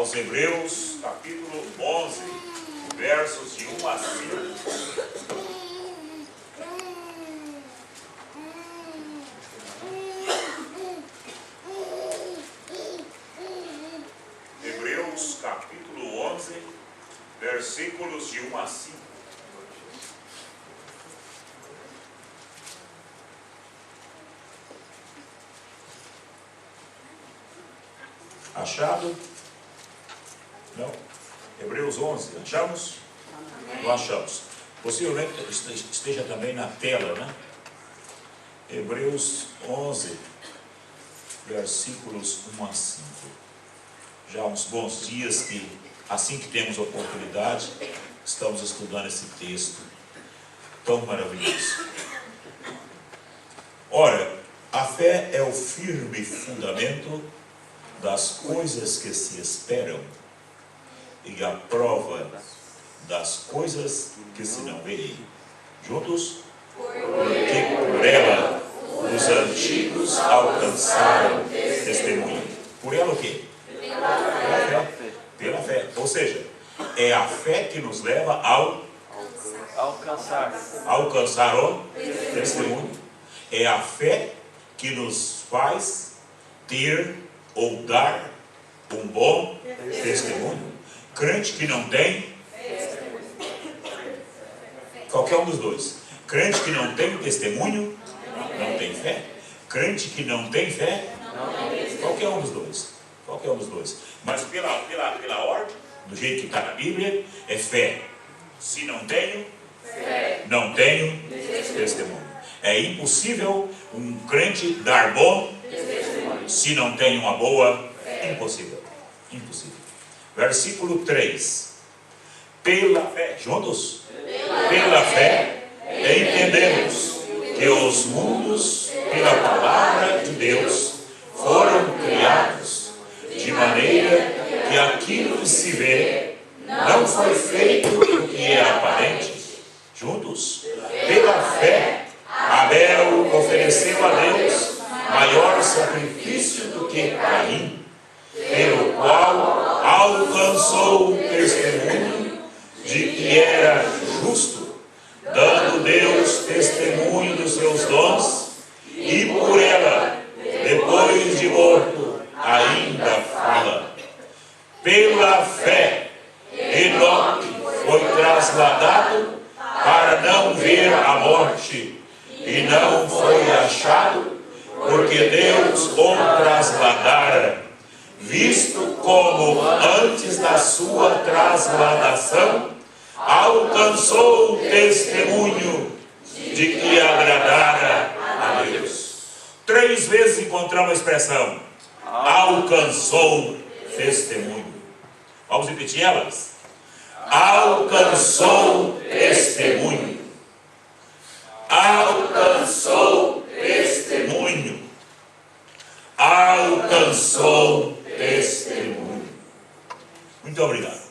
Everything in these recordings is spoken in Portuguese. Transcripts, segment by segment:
aos Hebreus, capítulo 11, versos de 1 a 5. Hebreus, capítulo 11, versículos de 1 a 5. Achado? Não? Hebreus 11, achamos? Amém. Não achamos. Possivelmente esteja também na tela, né? Hebreus 11, versículos 1 a 5. Já há uns bons dias que, assim que temos oportunidade, estamos estudando esse texto tão maravilhoso. Ora, a fé é o firme fundamento das coisas que se esperam e a prova das coisas que se não veem. Juntos? Porque por ela os antigos alcançaram testemunho. Por ela o quê? Pela fé. Pela fé. Ou seja, é a fé que nos leva ao alcançar o testemunho. É a fé que nos faz ter ou dar um bom testemunho. Crente que não tem, qualquer um dos dois. Crente que não tem testemunho, não tem fé. Crente que não tem fé, qualquer um dos dois. Qualquer um dos dois. Mas pela ordem, do jeito que está na Bíblia, é fé. Se não tenho, não tenho testemunho. É impossível um crente dar bom se não tem uma boa. Impossível. Impossível. Versículo 3. Pela fé, juntos? Pela fé, entendemos que os mundos, pela palavra de Deus, foram criados, de maneira que aquilo que se vê não foi feito do que é aparente. Juntos? Pela fé, Abel ofereceu a Deus maior sacrifício do que Caim, pelo qual alcançou o testemunho de que era justo, dando Deus testemunho dos seus dons, e por ela, depois de morto, ainda fala. Pela fé, Enoque foi trasladado para não ver a morte, e não foi achado, porque Deus o trasladara, visto como antes da sua trasladação alcançou o testemunho de que agradara a Deus. 3 vezes encontramos a expressão alcançou testemunho. Vamos repetir elas? Alcançou testemunho. Alcançou testemunho. Alcançou testemunho. Muito obrigado.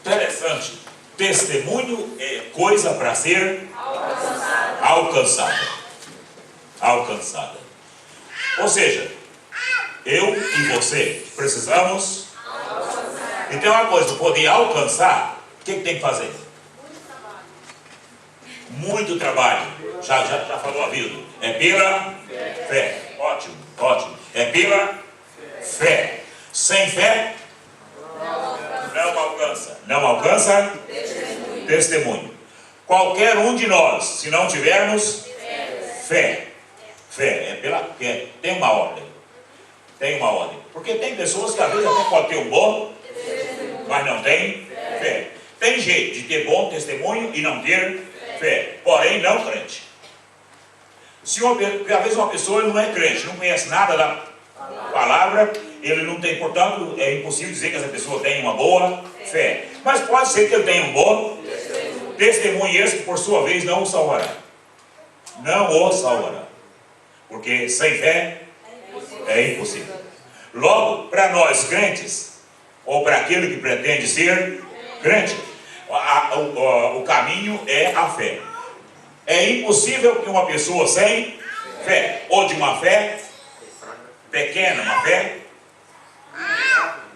Interessante. Testemunho é coisa para ser alcançada. Alcançada. Ou seja, eu e você precisamos. Então, uma coisa, para poder alcançar, o que tem que fazer? Muito trabalho. Já falou a vida. É pela fé. Ótimo, ótimo. É pela fé. Sem fé, não alcança. Não alcança testemunho. Qualquer um de nós, se não tivermos fé. Fé é pela fé. Tem uma ordem. Tem uma ordem. Porque tem pessoas que às vezes até pode ter um bom, mas não tem fé. Tem jeito de ter bom testemunho e não ter fé. Porém, não crente. Porque às vezes uma pessoa não é crente, não conhece nada da palavra, ele não tem, portanto, é impossível dizer que essa pessoa tem uma boa fé. Mas pode ser que ele tenha um bom testemunho, esse que por sua vez não o salvará. Não o salvará. Porque sem fé é impossível. Logo, para nós crentes, ou para aquele que pretende ser crente, o caminho é a fé. É impossível que uma pessoa sem fé, ou de uma fé pequena, uma fé.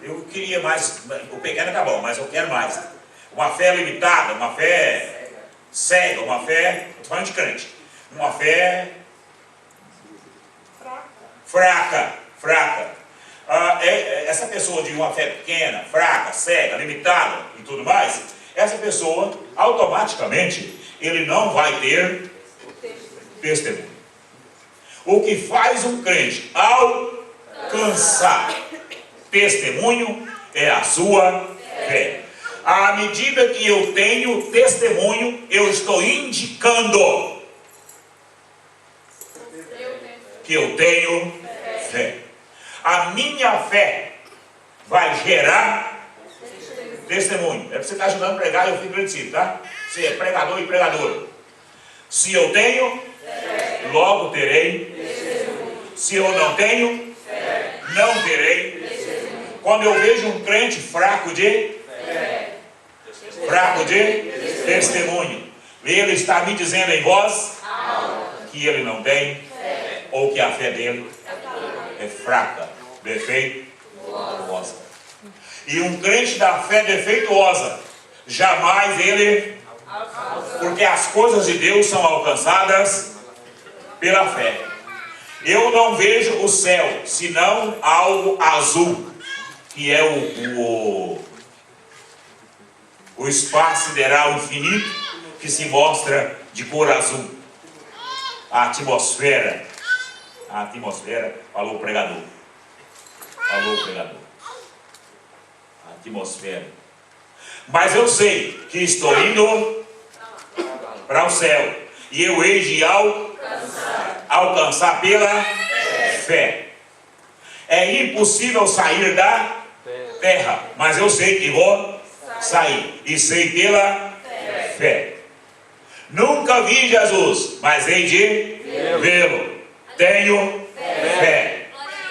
Eu queria mais, o pequeno tá bom, mas eu quero mais. Uma fé limitada, uma fé cega, uma fé, estou falando de crente, uma fé fraca. Essa pessoa de uma fé pequena, fraca, cega, limitada e tudo mais, essa pessoa, automaticamente, ele não vai ter testemunho. O que faz um crente alcançar testemunho é a sua fé. À medida que eu tenho testemunho, eu estou indicando que eu tenho fé. A minha fé vai gerar testemunho. É para você estar ajudando a pregar, eu fico agradecido, tá? Você é pregador e pregadora. Se eu tenho, logo terei. Se eu não tenho, não terei. Quando eu vejo um crente fraco de testemunho, ele está me dizendo em voz que ele não tem, ou que a fé dele é fraca, defeituosa. E um crente da fé defeituosa, jamais ele, porque as coisas de Deus são alcançadas pela fé. Eu não vejo o céu, senão algo azul, que é o espaço sideral infinito, que se mostra de cor azul. A atmosfera, falou o pregador. A atmosfera. Mas eu sei que estou indo para o céu, e eu hei de alcançar pela fé. É impossível sair da terra, mas eu sei que vou sair, e sei pela fé. Nunca vi Jesus, mas hei de vê-lo. Tenho fé.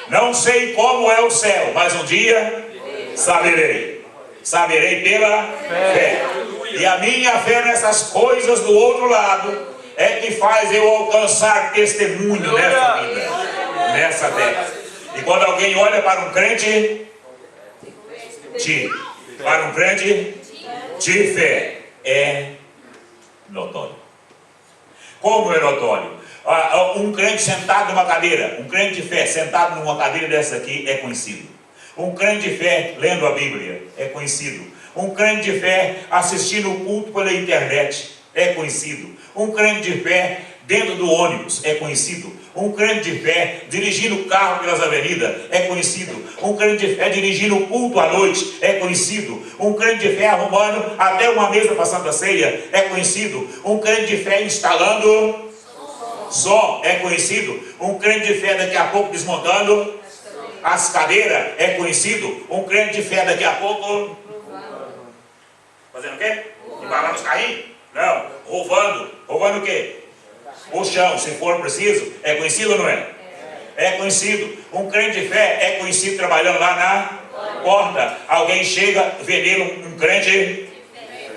Não sei como é o céu, mas um dia saberei. Saberei pela fé. E a minha fé nessas coisas do outro lado é que faz eu alcançar testemunho nessa vida, nessa terra. E quando alguém olha para um crente de fé, é notório. Como é notório? Um crente sentado numa cadeira, um crente de fé sentado numa cadeira dessa aqui é conhecido. Um crente de fé lendo a Bíblia é conhecido. Um crente de fé assistindo o culto pela internet é conhecido. Um crente de fé dentro do ônibus é conhecido. Um crente de fé dirigindo o carro pelas avenidas é conhecido. Um crente de fé dirigindo o culto à noite é conhecido. Um crente de fé arrumando até uma mesa para a Santa Ceia é conhecido. Um crente de fé instalando som é conhecido. Um crente de fé daqui a pouco desmontando as cadeiras é conhecido. Um crente de fé daqui a pouco fazendo o quê? Embalando os carrinhos? Não, roubando. Roubando o quê? O chão, se for preciso. É conhecido ou não é? É conhecido. Um crente de fé é conhecido trabalhando lá na porta. Alguém chega vendendo um crente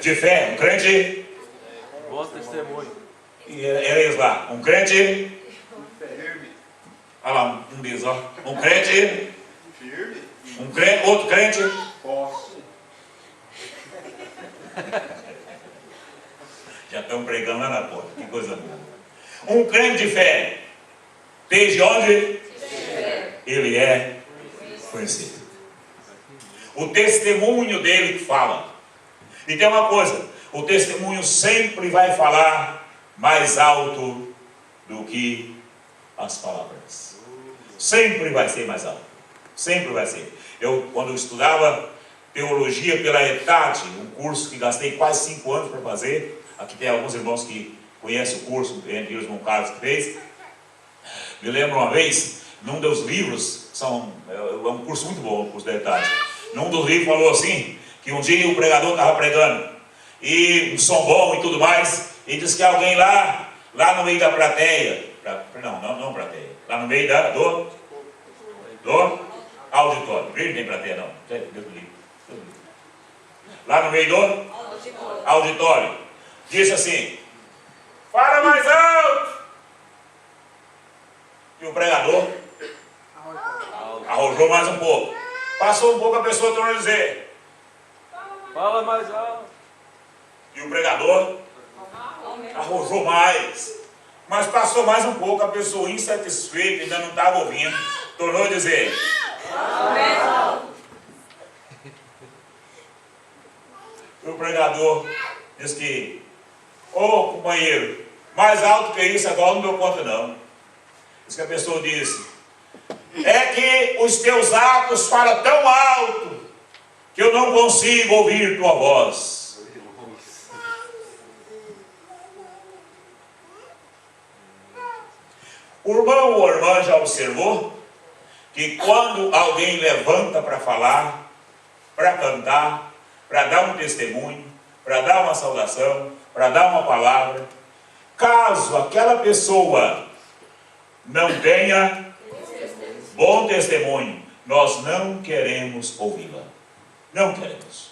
de fé. Um crente. Bom testemunho. E eles lá. Um crente. Olha lá, um deles, ó. Um crente. Outro crente. Já estão pregando lá na porta. Que coisa boa. Um crente de fé, desde onde ele é conhecido. O testemunho dele que fala. E tem uma coisa: o testemunho sempre vai falar mais alto do que as palavras. Sempre vai ser mais alto. Sempre vai ser. Quando eu estudava teologia pela ETAD, um curso que gastei quase 5 anos para fazer. Aqui tem alguns irmãos que conhecem o curso, entre os irmão Carlos que fez. Me lembro uma vez, num dos livros, é um curso muito bom, o curso da ETAD. Num dos livros falou assim, que um dia o pregador estava pregando, e um som bom e tudo mais, e disse que alguém lá no meio da plateia, não plateia, lá no meio do auditório, não tem plateia não, lá no meio do auditório, disse assim: fala mais alto! E o pregador Arrojou mais um pouco. Passou um pouco, a pessoa tornou a dizer. Fala mais alto. E o pregador arrojou mais. Mas passou mais um pouco, a pessoa insatisfeita, ainda não estava ouvindo, tornou a dizer. E o pregador disse que, ô companheiro, mais alto que isso agora não deu conta não. Diz que a pessoa disse, é que os teus atos falam tão alto que eu não consigo ouvir tua voz. O irmão ou a irmã já observou que quando alguém levanta para falar, para cantar, para dar um testemunho, para dar uma saudação, para dar uma palavra, caso aquela pessoa não tenha bom testemunho, nós não queremos ouvi-la. Não queremos.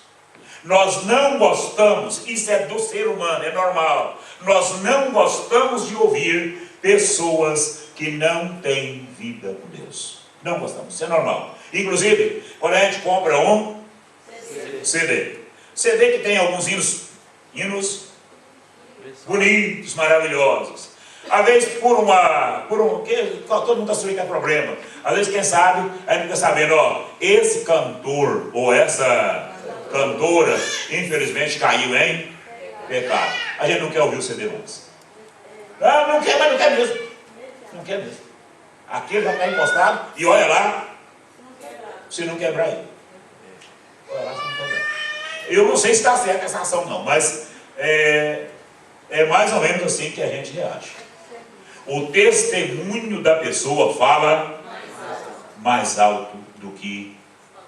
Nós não gostamos, isso é do ser humano, é normal. Nós não gostamos de ouvir pessoas que não têm vida com Deus. Não gostamos, isso é normal. Inclusive, quando a gente compra um CD que tem alguns hinos bonitos, maravilhosos. Às vezes todo mundo está sujeito a problema. Às vezes, quem sabe, a gente fica sabendo, esse cantor ou essa cantora, infelizmente, caiu em pecado. A gente não quer ouvir o CD mais. Não quer, mas não quer mesmo. Não quer mesmo. Aquele já está encostado e olha lá, se não quebrar ele. Olha lá, se não quebrar. Eu não sei se está certa essa ação não, mas é mais ou menos assim que a gente reage. O testemunho da pessoa fala mais alto do que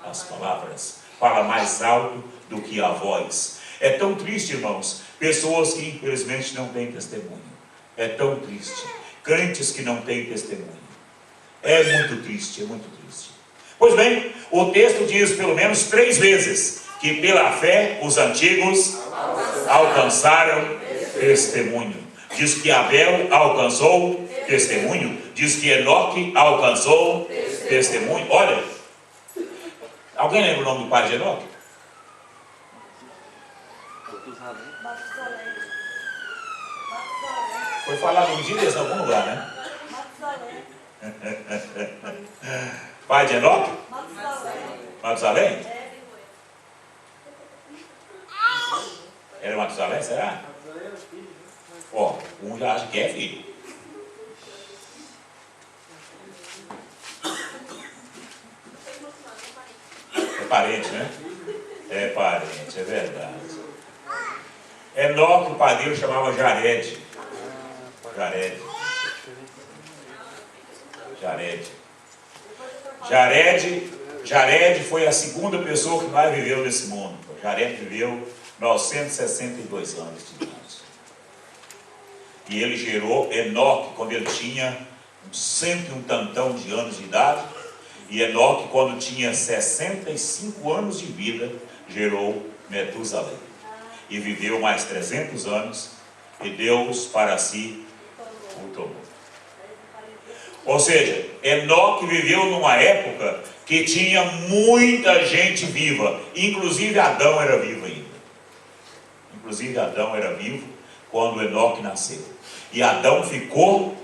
as palavras. Fala mais alto do que a voz. É tão triste, irmãos, pessoas que infelizmente não têm testemunho. É tão triste. Crentes que não têm testemunho. É muito triste, é muito triste. Pois bem, o texto diz pelo menos 3 vezes que pela fé os antigos alcançaram testemunho. Diz que Abel alcançou testemunho. Diz que Enoque alcançou testemunho. Olha, alguém lembra o nome do pai de Enoque? Foi falado um dia desse em algum lugar, né? Pai de Enoque? Matusalém? Era Matusalém, será? Um já acha que é filho. É parente, né? É parente, é verdade. Enoque, o pai dele chamava Jared. Jared foi a segunda pessoa que mais viveu nesse mundo. Jared viveu 962 anos de idade. E ele gerou Enoque quando ele tinha 100 e um tantão de anos de idade. E Enoque, quando tinha 65 anos de vida, gerou Metusalém. E viveu mais 300 anos. E Deus para si o tomou. Ou seja, Enoque viveu numa época que tinha muita gente viva. Inclusive Adão era vivo ainda. Inclusive Adão era vivo quando Enoque nasceu. E Adão ficou,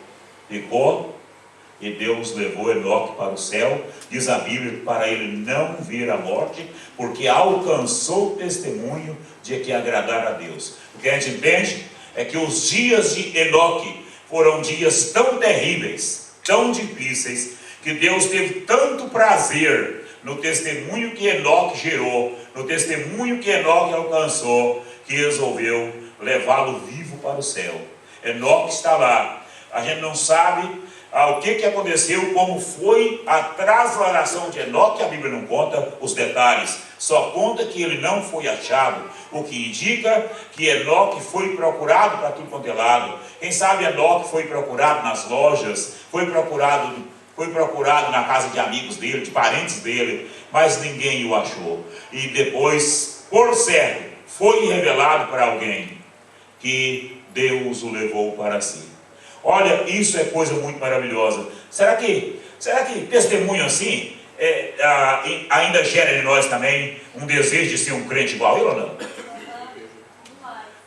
e Deus levou Enoque para o céu. Diz a Bíblia para ele não ver a morte, porque alcançou o testemunho de que agradar a Deus. O que a gente entende é que os dias de Enoque foram dias tão terríveis, tão difíceis, que Deus teve tanto prazer no testemunho que Enoque gerou, no testemunho que Enoque alcançou, que resolveu levá-lo vivo para o céu. Enoque está lá. A gente não sabe o que aconteceu, como foi a trasladação de Enoque. A Bíblia não conta os detalhes, só conta que ele não foi achado, o que indica que Enoque foi procurado para tudo quanto é lado. Quem sabe Enoque foi procurado nas lojas, foi procurado na casa de amigos dele, de parentes dele, mas ninguém o achou. E depois, por certo, foi revelado para alguém que Deus o levou para si. Olha, isso é coisa muito maravilhosa. Será que testemunho assim ainda gera em nós também um desejo de ser um crente igual ele ou não?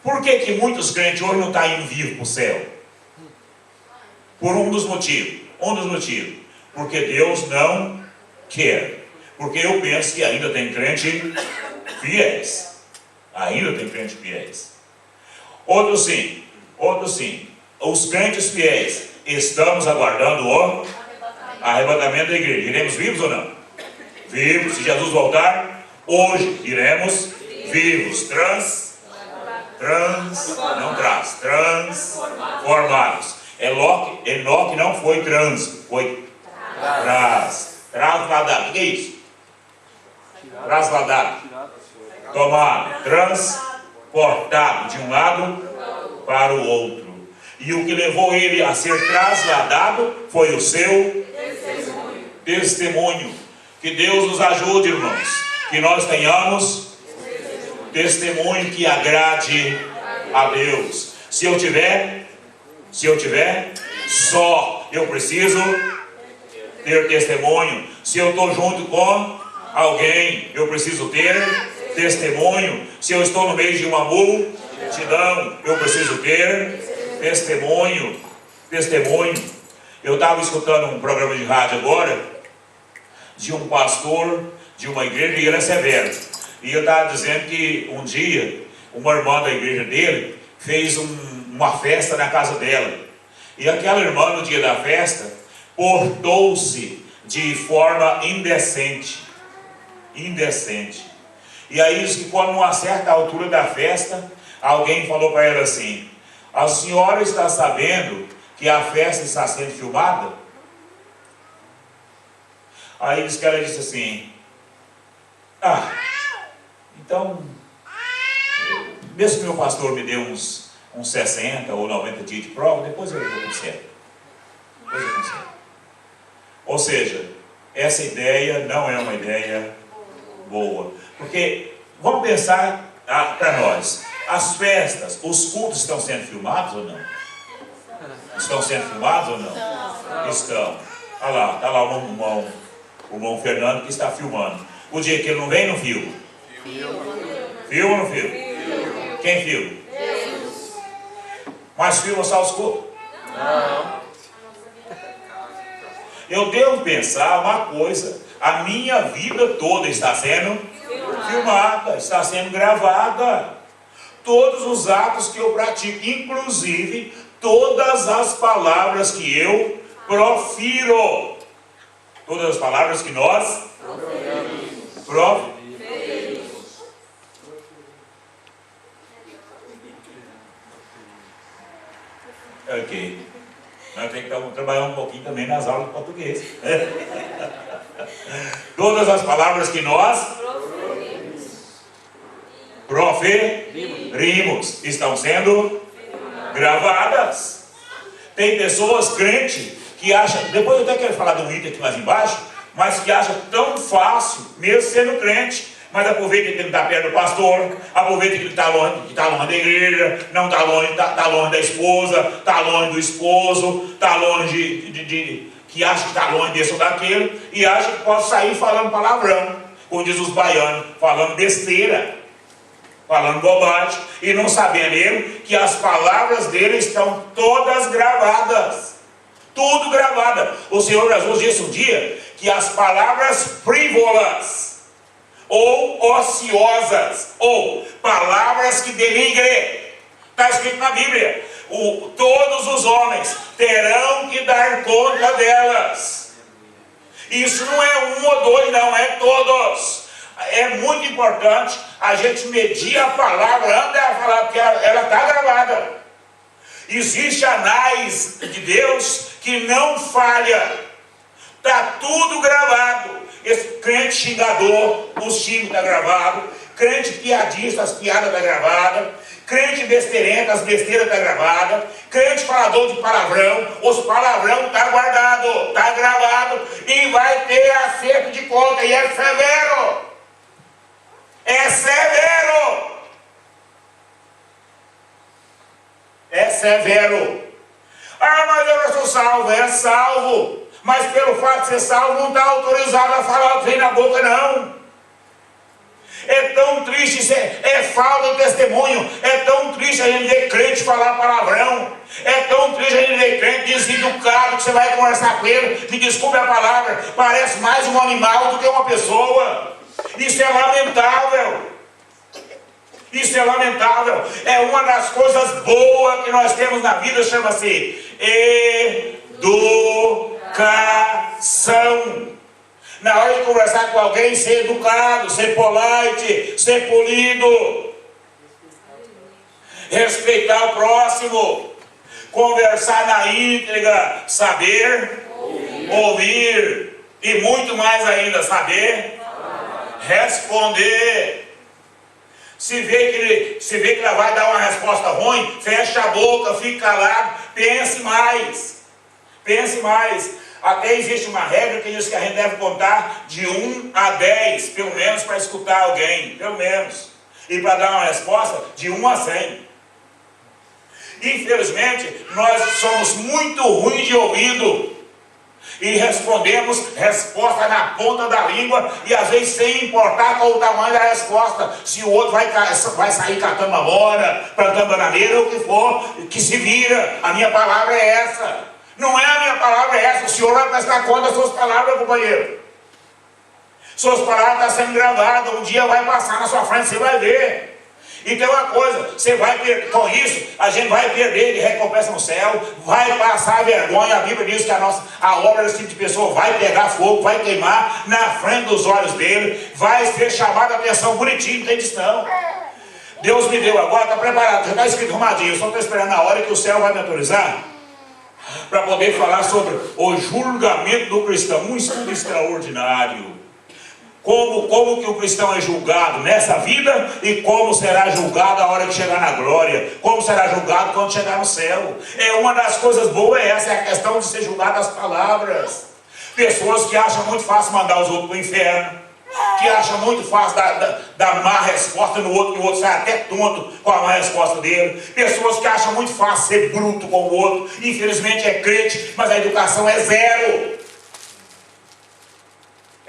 Por que muitos crentes hoje não estão indo vivo para o céu? Por um dos motivos. Porque Deus não quer. Porque eu penso que ainda tem crente fiéis. Outro sim. Os crentes fiéis, estamos aguardando o arrebatamento da igreja. Iremos vivos ou não? Vivos. Se Jesus voltar, hoje iremos vivos. Transformados. Enoque não foi foi trasladado. O que é isso? Trasladado. Tomado. Transportado de um lado para o outro. E o que levou ele a ser trasladado foi o seu testemunho. Que Deus nos ajude, irmãos. Que nós tenhamos testemunho que agrade a Deus. Se eu tiver, só eu preciso ter testemunho. Se eu estou junto com alguém, eu preciso ter testemunho. Se eu estou no meio de uma multidão, eu preciso ter testemunho. Eu estava escutando um programa de rádio agora, de um pastor de uma igreja, e ele é severo. E eu estava dizendo que um dia, uma irmã da igreja dele fez uma festa na casa dela. E aquela irmã, no dia da festa, portou-se de forma indecente. E aí diz que quando, numa certa altura da festa, alguém falou para ela assim: a senhora está sabendo que a festa está sendo filmada? Aí diz que ela disse assim: então, mesmo que meu pastor me dê uns 60 ou 90 dias de prova, depois eu conserto. Ou seja, essa ideia não é uma ideia boa. Porque, vamos pensar para nós, as festas, os cultos estão sendo filmados ou não? Estão sendo filmados ou não? Estão. Olha lá, está lá o irmão Fernando que está filmando. O dia que ele não vem, não filma? Filma ou não filma? Quem filma? Deus. Mas filma só os cultos? Não. Eu devo pensar uma coisa: a minha vida toda está sendo filmada, está sendo gravada. Todos os atos que eu pratico, inclusive todas as palavras que eu profiro. Todas as palavras que nós proferimos. Ok. Nós temos que trabalhar um pouquinho também nas aulas de português. Todas as palavras que nós proferimos estão sendo gravadas. Tem pessoas crentes que acham, depois eu até quero falar de um item aqui mais embaixo, mas que acham tão fácil, mesmo sendo crente, mas aproveita que ele está perto do pastor, aproveita que ele está longe da igreja, não está longe, tá longe da esposa, está longe do esposo, está longe que acha que está longe desse ou daquele, e acha que pode sair falando palavrão, como diz os baianos, falando besteira, falando bobagem, e não sabendo ele que as palavras dele estão todas gravadas. Tudo gravada. O Senhor Jesus disse um dia que as palavras frívolas, ou ociosas, ou palavras que denigrem, está escrito na Bíblia, todos os homens terão que dar conta delas. Isso não é um ou dois, não, é todos. É muito importante a gente medir a palavra antes dela falar, porque ela está gravada. Existe anais de Deus que não falha. Está tudo gravado. Esse crente xingador, o xingo está gravado. Crente piadista, as piadas estão gravadas. Crente besteirento, as besteiras estão gravadas. Crente falador de palavrão, os palavrão está guardado, está gravado. E vai ter acerto de conta. E é severo. É severo. É severo. Mas eu não sou salvo. É salvo. Mas pelo fato de ser salvo, não está autorizado a falar o que vem na boca, não. É tão triste, isso é falta de testemunho. É tão triste a gente ver crente falar palavrão. É tão triste a gente ver crente deseducado, que você vai conversar com ele, me desculpe a palavra, parece mais um animal do que uma pessoa. Isso é lamentável. Isso é lamentável. É uma das coisas boas que nós temos na vida, chama-se educação. Na hora de conversar com alguém, ser educado, ser polite, ser polido, respeitar o próximo, conversar na íntegra, saber ouvir e muito mais ainda, saber responder. Se vê que ela vai dar uma resposta ruim, fecha a boca, fica calado, pense mais. Pense mais. Até existe uma regra que diz que a gente deve contar de 1 a 10, pelo menos, para escutar alguém, pelo menos. E para dar uma resposta de 1 a 100. Infelizmente, nós somos muito ruins de ouvido. E respondemos resposta na ponta da língua, e às vezes sem importar qual o tamanho da resposta. Se o outro vai sair catando amora, plantando bananeira, ou o que for, que se vira. A minha palavra é essa. Não é a minha palavra, é essa. O Senhor vai prestar conta das suas palavras, companheiro. Suas palavras estão sendo gravadas. Um dia vai passar na sua frente, você vai ver. E tem uma coisa, você vai perder, com isso, a gente vai perder de recompensa no céu, vai passar vergonha. A Bíblia diz que a obra desse tipo de pessoa vai pegar fogo, vai queimar na frente dos olhos dele, vai ser chamada a atenção bonitinho, não tem distância. Deus me deu agora, está preparado, já está escrito arrumadinho, eu só estou esperando a hora que o céu vai me autorizar para poder falar sobre o julgamento do cristão. Um estudo extraordinário. Como que o cristão é julgado nessa vida e como será julgado a hora que chegar na glória, como será julgado quando chegar no céu. É uma das coisas boas, essa é a questão de ser julgado as palavras. Pessoas que acham muito fácil mandar os outros para o inferno, que acham muito fácil dar má resposta no outro, e o outro sai até tonto com a má resposta dele. Pessoas que acham muito fácil ser bruto com o outro, infelizmente é crente, mas a educação é zero.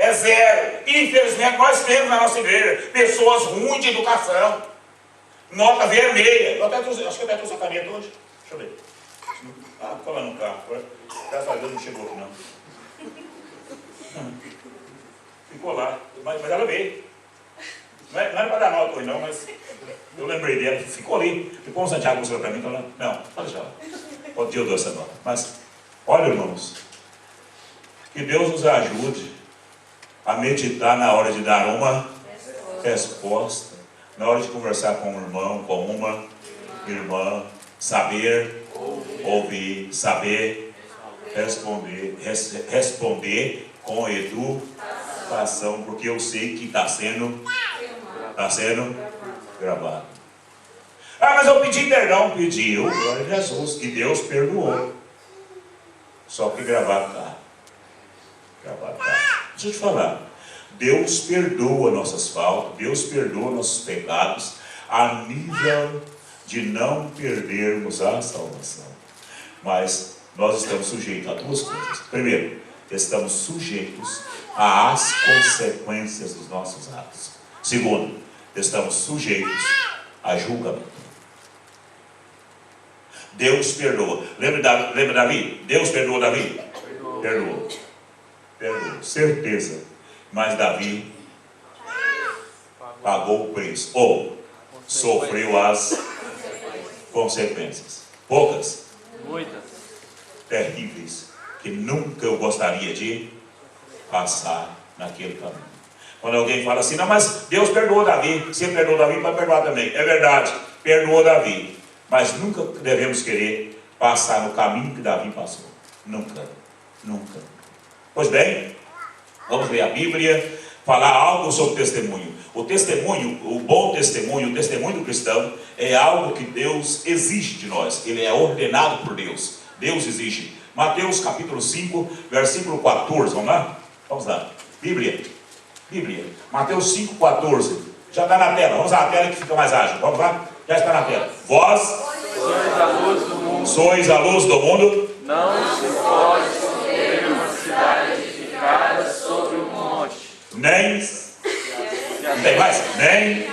É zero. Infelizmente nós temos na nossa igreja pessoas ruins de educação. Nota vermelha. Acho que eu até trouxe a caneta hoje. Deixa eu ver. Ah, ficou lá no carro. Graças a Deus não chegou aqui não. Ficou lá. Mas ela veio. Não era para dar nota hoje não, mas eu lembrei dela. Ficou ali. Ficou um Santiago mostrou para mim. Então, não, pode deixar. Outro dia eu dou essa nota. Mas, olha, irmãos, que Deus nos ajude a meditar na hora de dar uma resposta, na hora de conversar com um irmão, com uma irmã, saber ouvir, saber responder com educação, porque eu sei que está sendo gravado. Ah, mas eu pedi perdão, pediu, glória a Jesus, e Deus perdoou. Só que gravado está. Deixa eu te falar, Deus perdoa nossas faltas, Deus perdoa nossos pecados, a nível de não perdermos a salvação. Mas nós estamos sujeitos a duas coisas. Primeiro, estamos sujeitos às consequências dos nossos atos. Segundo, estamos sujeitos a julgamento. Deus perdoa. Lembra Davi? Deus perdoou Davi? Perdoou. Certeza. Mas Davi pagou o preço, ou sofreu as consequências. Poucas? Muitas. Terríveis, que nunca eu gostaria de passar naquele caminho. Quando alguém fala assim, não, mas Deus perdoou Davi, se ele perdoou Davi, vai perdoar também. É verdade, perdoou Davi, mas nunca devemos querer passar no caminho que Davi passou. Nunca. Pois bem, vamos ler a Bíblia, falar algo sobre testemunho. O testemunho, o bom testemunho, o testemunho do cristão é algo que Deus exige de nós. Ele é ordenado por Deus. Deus exige. Mateus capítulo 5, versículo 14. Vamos lá. Bíblia. Mateus 5, 14. Já está na tela. Vamos lá, a tela que fica mais ágil. Vamos lá? Já está na tela. Vós sois a luz do mundo. Não se pode esconder uma nem, não tem mais, nem,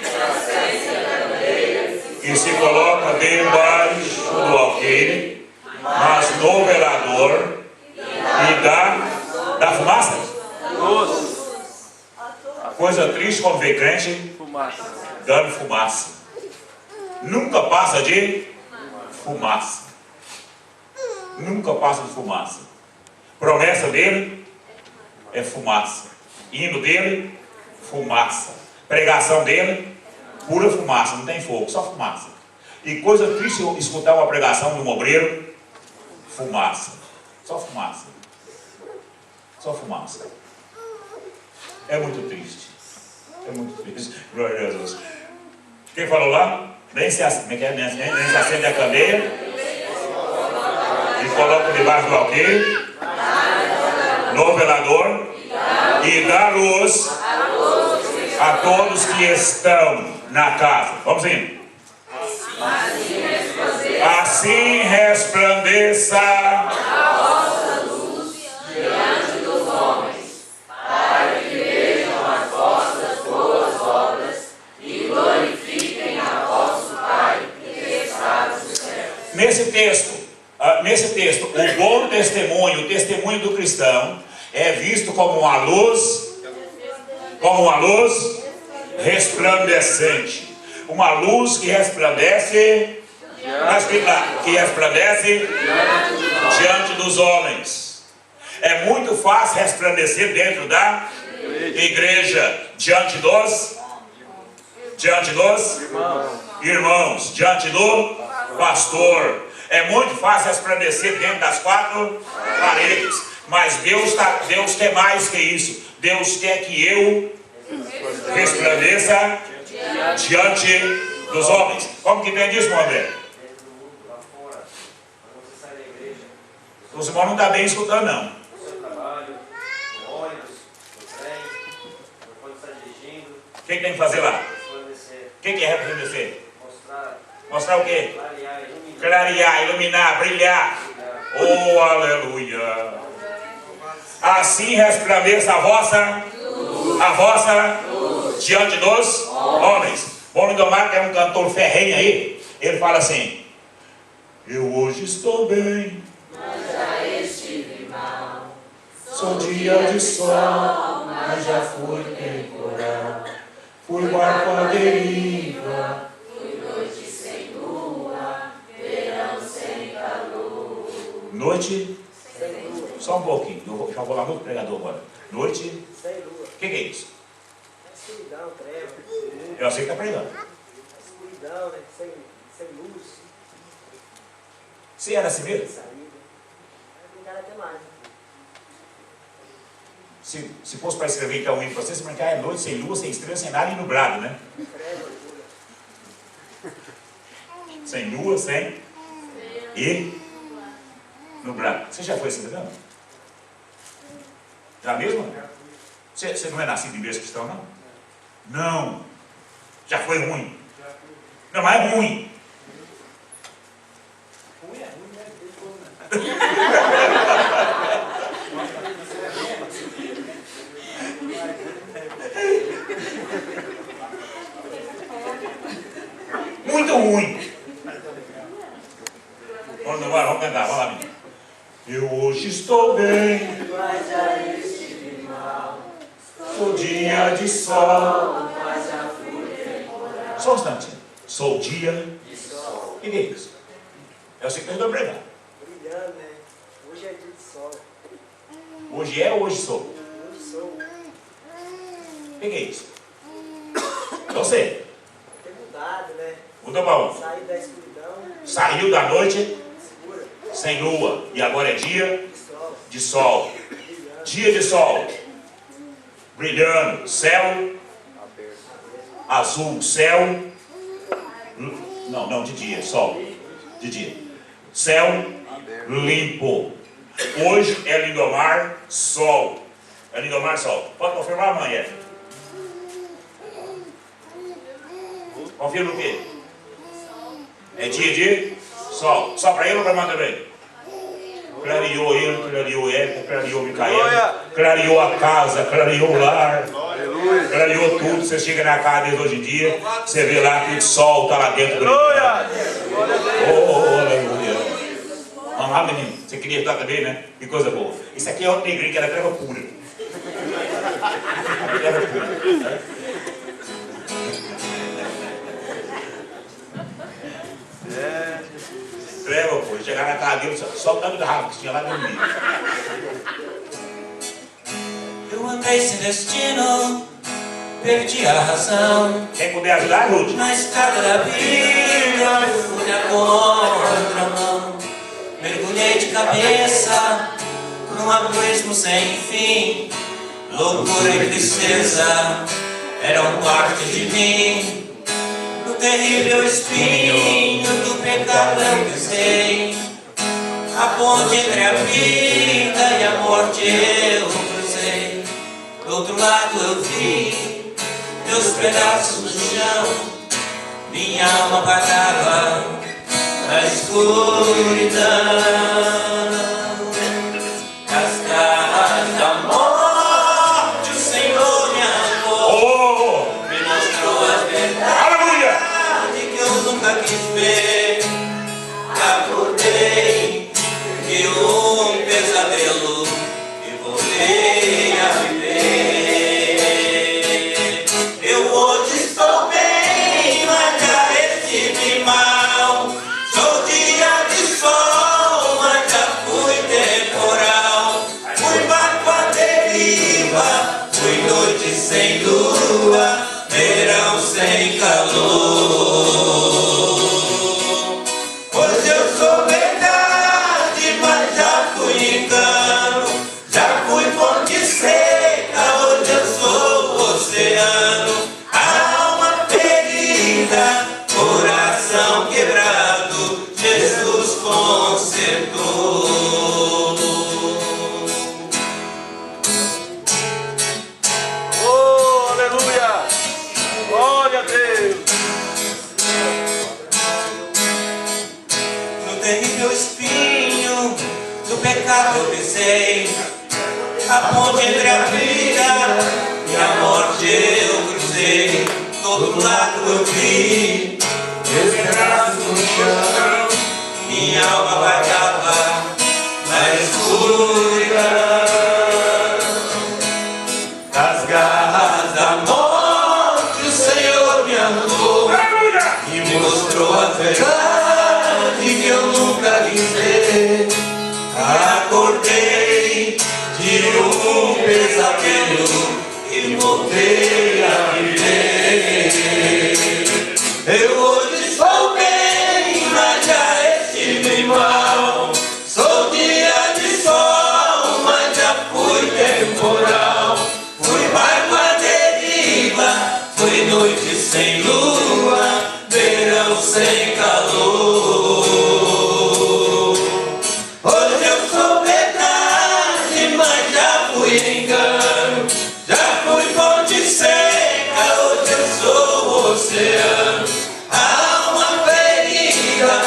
e se coloca debaixo do alqueire, mas no velador, e dá fumaça. Luz. Coisa triste quando vê crente Fumaça. dando fumaça. Nunca passa de fumaça. Nunca passa de fumaça. Promessa dele é fumaça. Hino dele, fumaça. Pregação dele, pura fumaça. Não tem fogo, só fumaça. E coisa triste escutar uma pregação de um obreiro, fumaça. Só fumaça. Só fumaça. É muito triste. É muito triste. Glória a Jesus. Quem falou lá? Nem se acende a candeia e coloca debaixo do alqueire, no velador, e dá luz a todos que estão na casa. Vamos indo. Assim resplandeça a vossa luz diante dos homens, para que vejam as vossas boas obras e glorifiquem a vosso Pai que está no céu. Nesse texto, o bom testemunho, o testemunho do cristão, é visto como uma luz resplandecente. Uma luz que resplandece, diante dos homens. É muito fácil resplandecer dentro da igreja, diante dos irmãos, diante do pastor. É muito fácil resplandecer dentro das quatro paredes. Mas Deus quer mais que isso. Deus quer que eu resplandeça diante dos homens. Como que entende isso, meu André? Os irmãos não estão bem escutando, não. No seu trabalho, no ônibus, no trem, quando está dirigindo. O que tem que fazer lá? Resplandecer. O que é resplandecer? Mostrar. Mostrar o quê? Clarear, iluminar. Clarear, iluminar, brilhar. Oh, aleluia. Assim resplandeça a vossa diante dos homens. Bom Lindomar, que é um cantor ferrenho aí, ele fala assim: eu hoje estou bem, Mas já estive mal. sou dia de sol, mas já fui temporal. Fui barco à deriva, Fui noite sem lua, verão sem calor. noite, Sem lua. só um pouquinho, eu já vou lá no pregador agora. Noite, Sem lua. o que é isso? Escuridão, treva. Eu sei que está pregando. Escuridão, né? Sem luz. Se era assim mesmo? Sem saída. Vai brincar até mais. Se fosse para escrever então um hino para você brincar é noite, sem lua, sem estrela, sem nada e nublado, né? Treva, lua. Sem lua, sem e nublado. Você já foi assim, não? Já mesmo? Você não é nascido em berço cristão, não? Não. Já foi ruim. Não, mas é ruim. Ruim é ruim, né? Muito ruim. Vamos cantar, vamos lá, menino. Eu hoje estou bem, Mas já estive mal. sou dia de sol. Mas já fui temporal. Só um instantinho. Sou dia. De sol. O que é isso? É o que eu estou pregando. Brilhando, né? Hoje é dia de sol. Hoje é ou hoje sou? Hoje sou. O que é isso? Eu sei. Tem mudado, né? Mudou para onde? Sair da escuridão. Saiu da noite Escura. sem lua e agora é dia De sol. de sol. Brilhando. Dia de sol. Brilhando. Céu azul. Céu. Não, de dia. Sol. De dia. Céu limpo. Hoje é Lindomar sol. É Lindomar sol. Pode confirmar, amanhã? Confirma o quê? É dia de sol. Só para ele ou para mim também? Clareou ele, clareou Érica, clareou Micael, Aleluia. clareou a casa, clareou o lar, Aleluia. clareou tudo. Você chega na casa deles hoje em dia, você vê lá que o sol está lá dentro. Aleluia. Glória a Deus. Oh, aleluia. Vamos lá, menino. Você queria estudar também, né? Que coisa boa. Isso aqui é outra igreja que era treva pura. Treva pura. Treva, pô. Chegar na casa dele, só o tanto da raiva que tinha lá no meio. Eu andei sem destino, perdi a razão. Quem puder ajudar, ajude. Na estrada da vida, fui na contramão. Mergulhei de cabeça num abismo sem fim. Loucura e tristeza eram parte de mim. No terrível espinho do pecado eu pisei. A ponte entre a vida e a morte eu cruzei. Do outro lado eu vi meus pedaços no chão. Minha alma vagava na escuridão. Nas garras da morte o Senhor me amou. Oh, Me mostrou a verdade aleluia. que eu nunca quis ver. Acordei de um pesadelo e voltei a viver. Eu hoje estou bem, mas já estive mal. Sou dia de sol, mas já fui temporal. Fui barco à deriva, fui noite sem lua, verão sem calor. Hoje eu sou verdade, mas já fui engano. Já fui fonte seca, hoje eu sou o oceano. Alma ferida, coração quebrado, Jesus consertou. Oh, aleluia. Glória a Deus. No terrível espinho do pecado eu pisei. A ponte entre a vida e a morte eu cruzei. Do outro lado eu vi meus pedaços no chão. Minha alma vagava na escuridão. Das garras da morte o Senhor me arrancou e me mostrou a verdade que eu nunca quis ver. Acordei de um pesadelo e voltei a viver. Eu hoje estou bem, mas já estive mal. Sou dia de sol, mas já fui temporal. Fui barco à deriva, fui noite sem lua, verão sem calor. Hoje eu sou verdade, mas já fui engano. Já fui fonte seca, hoje eu sou o oceano. Alma ferida,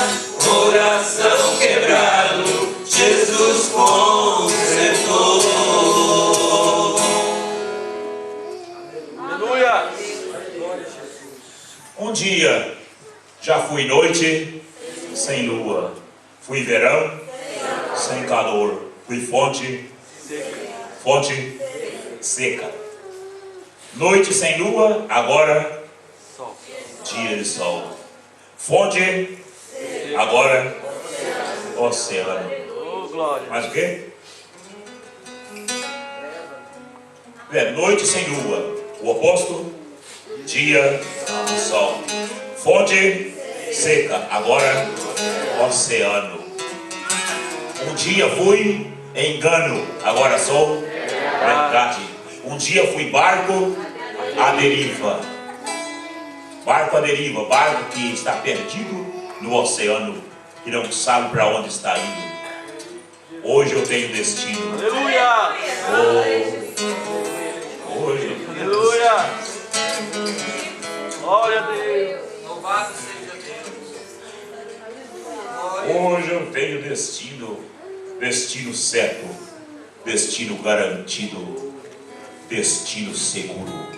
coração quebrado, Jesus consertou. Aleluia. Um dia já fui noite sem lua, fui verão sem calor, fui fonte seca. Noite sem lua, agora Sol. dia de sol. Fonte, agora oceano. Oh, glória. Mais o quê? Noite sem lua, o oposto, dia e sol. Fonte seca, agora oceano. Um dia fui engano, agora sou verdade. Um dia fui barco à deriva. Barco à deriva, barco que está perdido no oceano, que não sabe para onde está indo. Hoje eu tenho destino. Aleluia. Hoje eu tenho Aleluia. Glória a Deus. Louvado seja Deus. Hoje eu tenho destino. destino certo, destino garantido, destino seguro.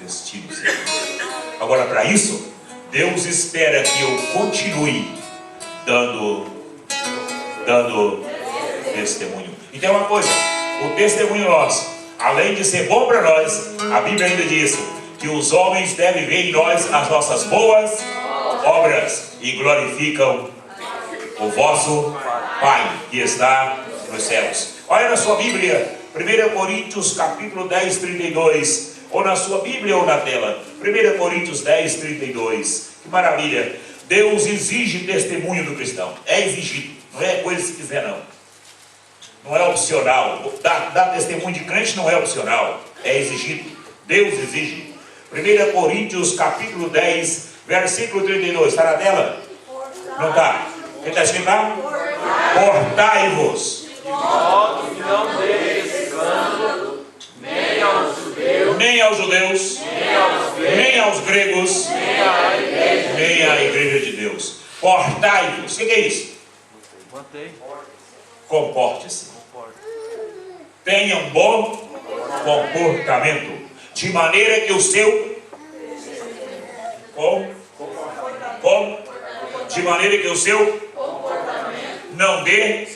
Destino seguro. Agora, para isso, Deus espera que eu continue dando testemunho. E tem uma coisa, o testemunho nosso, além de ser bom para nós, a Bíblia ainda diz que os homens devem ver em nós as nossas boas obras e glorificam o vosso Pai que está nos céus. Olha na sua Bíblia, 1 Coríntios capítulo 10, 32, ou na sua Bíblia ou na tela, 1 Coríntios 10, 32, que maravilha. Deus exige testemunho do cristão, é exigido, não é coisa se quiser não, não é opcional, dar testemunho de crente não é opcional, é exigido, Deus exige. 1 Coríntios capítulo 10, versículo 32, está na tela? Não está? Quem está escrito lá? Portai-vos. De modo que não deis escândalo, nem aos judeus, Nem aos judeus, nem aos gregos, nem à igreja de Deus. Portai-vos. O que é isso? Mantém. Comporte-se. Tenha um bom comportamento, de maneira que o seu de maneira que o seu não dê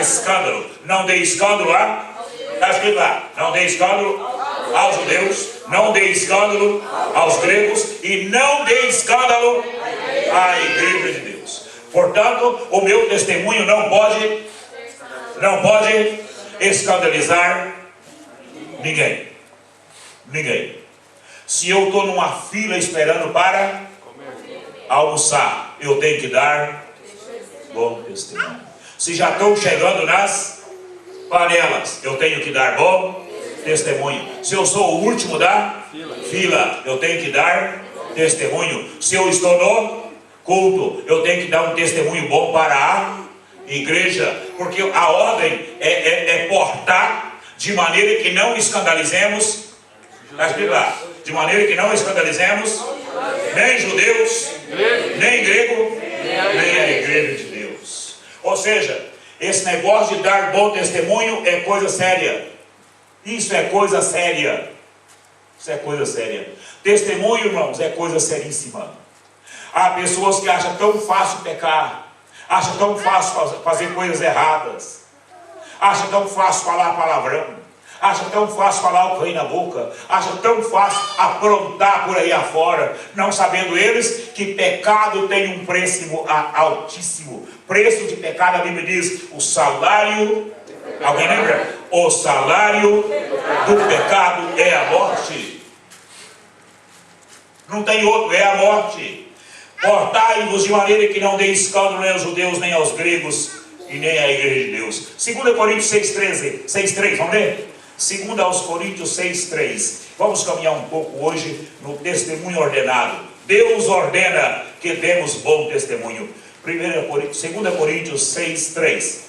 escândalo. Não dê escândalo lá. Está escrito lá. Não dê escândalo aos judeus, não dê escândalo aos gregos e não dê escândalo à igreja de Deus. Portanto, o meu testemunho não pode escandalizar ninguém. Ninguém. Se eu estou numa fila esperando para almoçar, eu tenho que dar bom testemunho. Se já estão chegando nas panelas, eu tenho que dar bom testemunho. Se eu sou o último da fila, eu tenho que dar testemunho. Se eu estou no culto, eu tenho que dar um testemunho bom para a igreja, porque a ordem é portar de maneira que não escandalizemos, está escrito lá, de maneira que não escandalizemos nem judeus, nem grego, nem a igreja de Deus. Ou seja, esse negócio de dar bom testemunho é coisa séria. Isso é coisa séria. Isso é coisa séria. Testemunho, irmãos, é coisa seríssima. Há pessoas que acham tão fácil pecar, acham tão fácil fazer coisas erradas, acham tão fácil falar palavrão, acham tão fácil falar o que vem na boca, acham tão fácil aprontar por aí afora, não sabendo eles que pecado tem um preço altíssimo. Preço de pecado, a Bíblia diz, o salário, alguém lembra? O salário do pecado é a morte. Não tem outro, é a morte. Portai-vos de maneira que não dê escândalo nem aos judeus, nem aos gregos, e nem à igreja de Deus. 2 Coríntios 6,3, vamos ler? 2 Coríntios 6,3. Vamos caminhar um pouco hoje no testemunho ordenado. Deus ordena que demos bom testemunho. 2 Coríntios 6,3.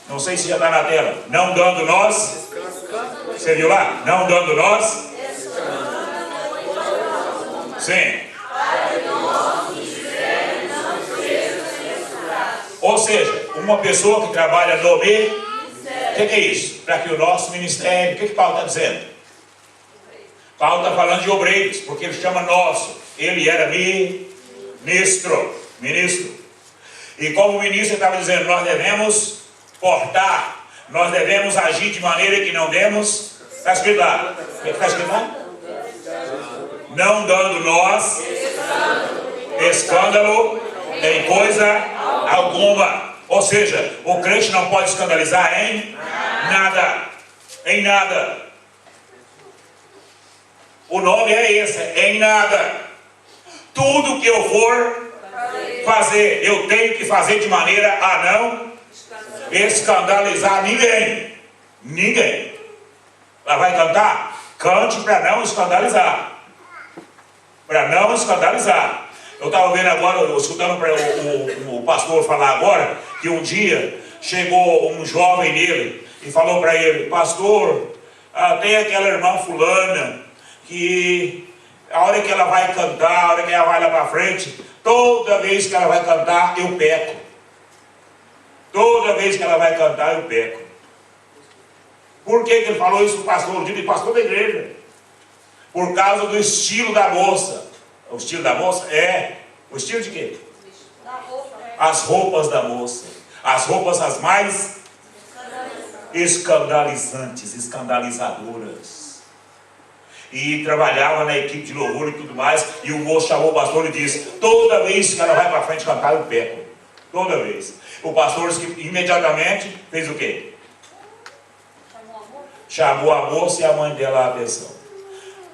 Não sei se já está na tela. Não dando nós. Você viu lá? Não dando nós. Sim. Ou seja, uma pessoa que trabalha no meio. O que é isso? Para que o nosso ministério. O que Paulo está dizendo? Paulo está falando de obreiros, porque ele chama nosso. Ele era ministro. E como ministro, ele estava dizendo: nós devemos portar, nós devemos agir de maneira que não demos. Está escrito lá. O que está escrito lá? Não dando nós escândalo em coisa alguma. Ou seja, o crente não pode escandalizar em nada. Em nada. O nome é esse, em nada. Tudo que eu for fazer, eu tenho que fazer de maneira a não escandalizar ninguém. Ninguém. Ela vai cantar? Cante para não escandalizar. Para não escandalizar. Eu estava vendo agora, escutando o pastor falar agora, que um dia chegou um jovem nele e falou para ele: pastor, tem aquela irmã fulana que a hora que ela vai cantar, a hora que ela vai lá para frente, toda vez que ela vai cantar, eu peco. Toda vez que ela vai cantar, eu peco. Por que ele falou isso para o pastor? O pastor da igreja. Por causa do estilo da moça. O estilo da moça é... O estilo de quê? As roupas da moça. As roupas as mais escandalizantes, escandalizadoras. E trabalhava na equipe de louvor e tudo mais. E o moço chamou o pastor e disse: toda vez que ela vai para frente cantar, eu peco. Toda vez. O pastor imediatamente fez o quê? Chamou a moça e a mãe dela a atenção.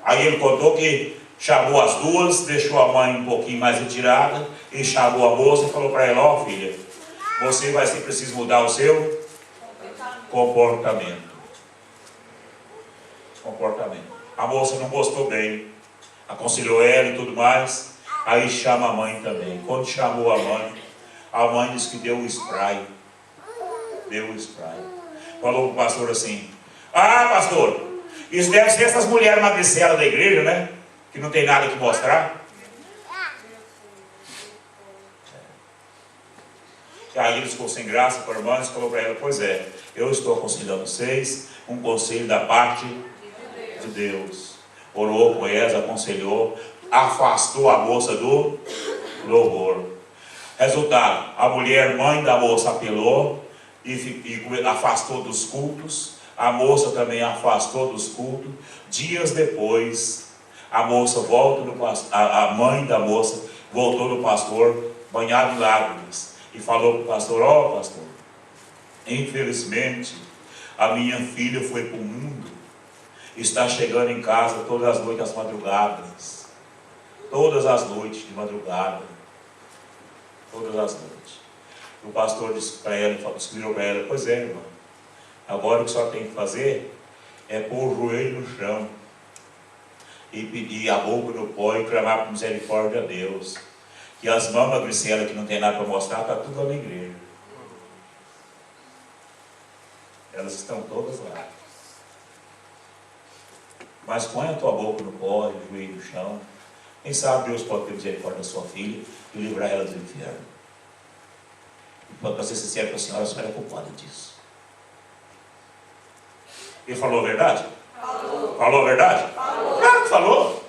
Aí ele contou que chamou as duas, deixou a mãe um pouquinho mais retirada e chamou a moça e falou para ela: ó filha, você vai ser preciso mudar o seu comportamento. A moça não gostou bem, aconselhou ela e tudo mais. Aí chama a mãe também. Quando chamou a mãe disse que deu o spray. Falou para o pastor assim: ah, pastor, isso deve ser essas mulheres magricelas da igreja, né? Que não tem nada que mostrar. E aí ele ficou sem graça com a irmã e falou para ela: pois é, eu estou aconselhando vocês, um conselho da parte de Deus. Orou com elas, aconselhou, afastou a moça do louvor. Resultado, a mulher, mãe da moça, apelou e afastou dos cultos. A moça também afastou dos cultos. Dias depois, a moça volta no pastor, a mãe da moça voltou no pastor, banhado em lágrimas, e falou para o pastor: ó pastor, infelizmente a minha filha foi para o mundo, está chegando em casa todas as noites, às madrugadas, todas as noites de madrugada, todas as noites. O pastor disse para ela, virou para ela: pois é, irmã, agora o que a senhora tem que fazer é pôr o joelho no chão e pedir a boca no pó e clamar por misericórdia a Deus. Que as mamas gricelas que não tem nada para mostrar, está tudo lá na igreja. Elas estão todas lá. Mas põe a tua boca no pó e o joelho no chão. Quem sabe Deus pode ter misericórdia da sua filha e livrar ela do inferno. E para ser sincero com a senhora é culpada disso. Ele falou a verdade? Falou a verdade? Claro que falou.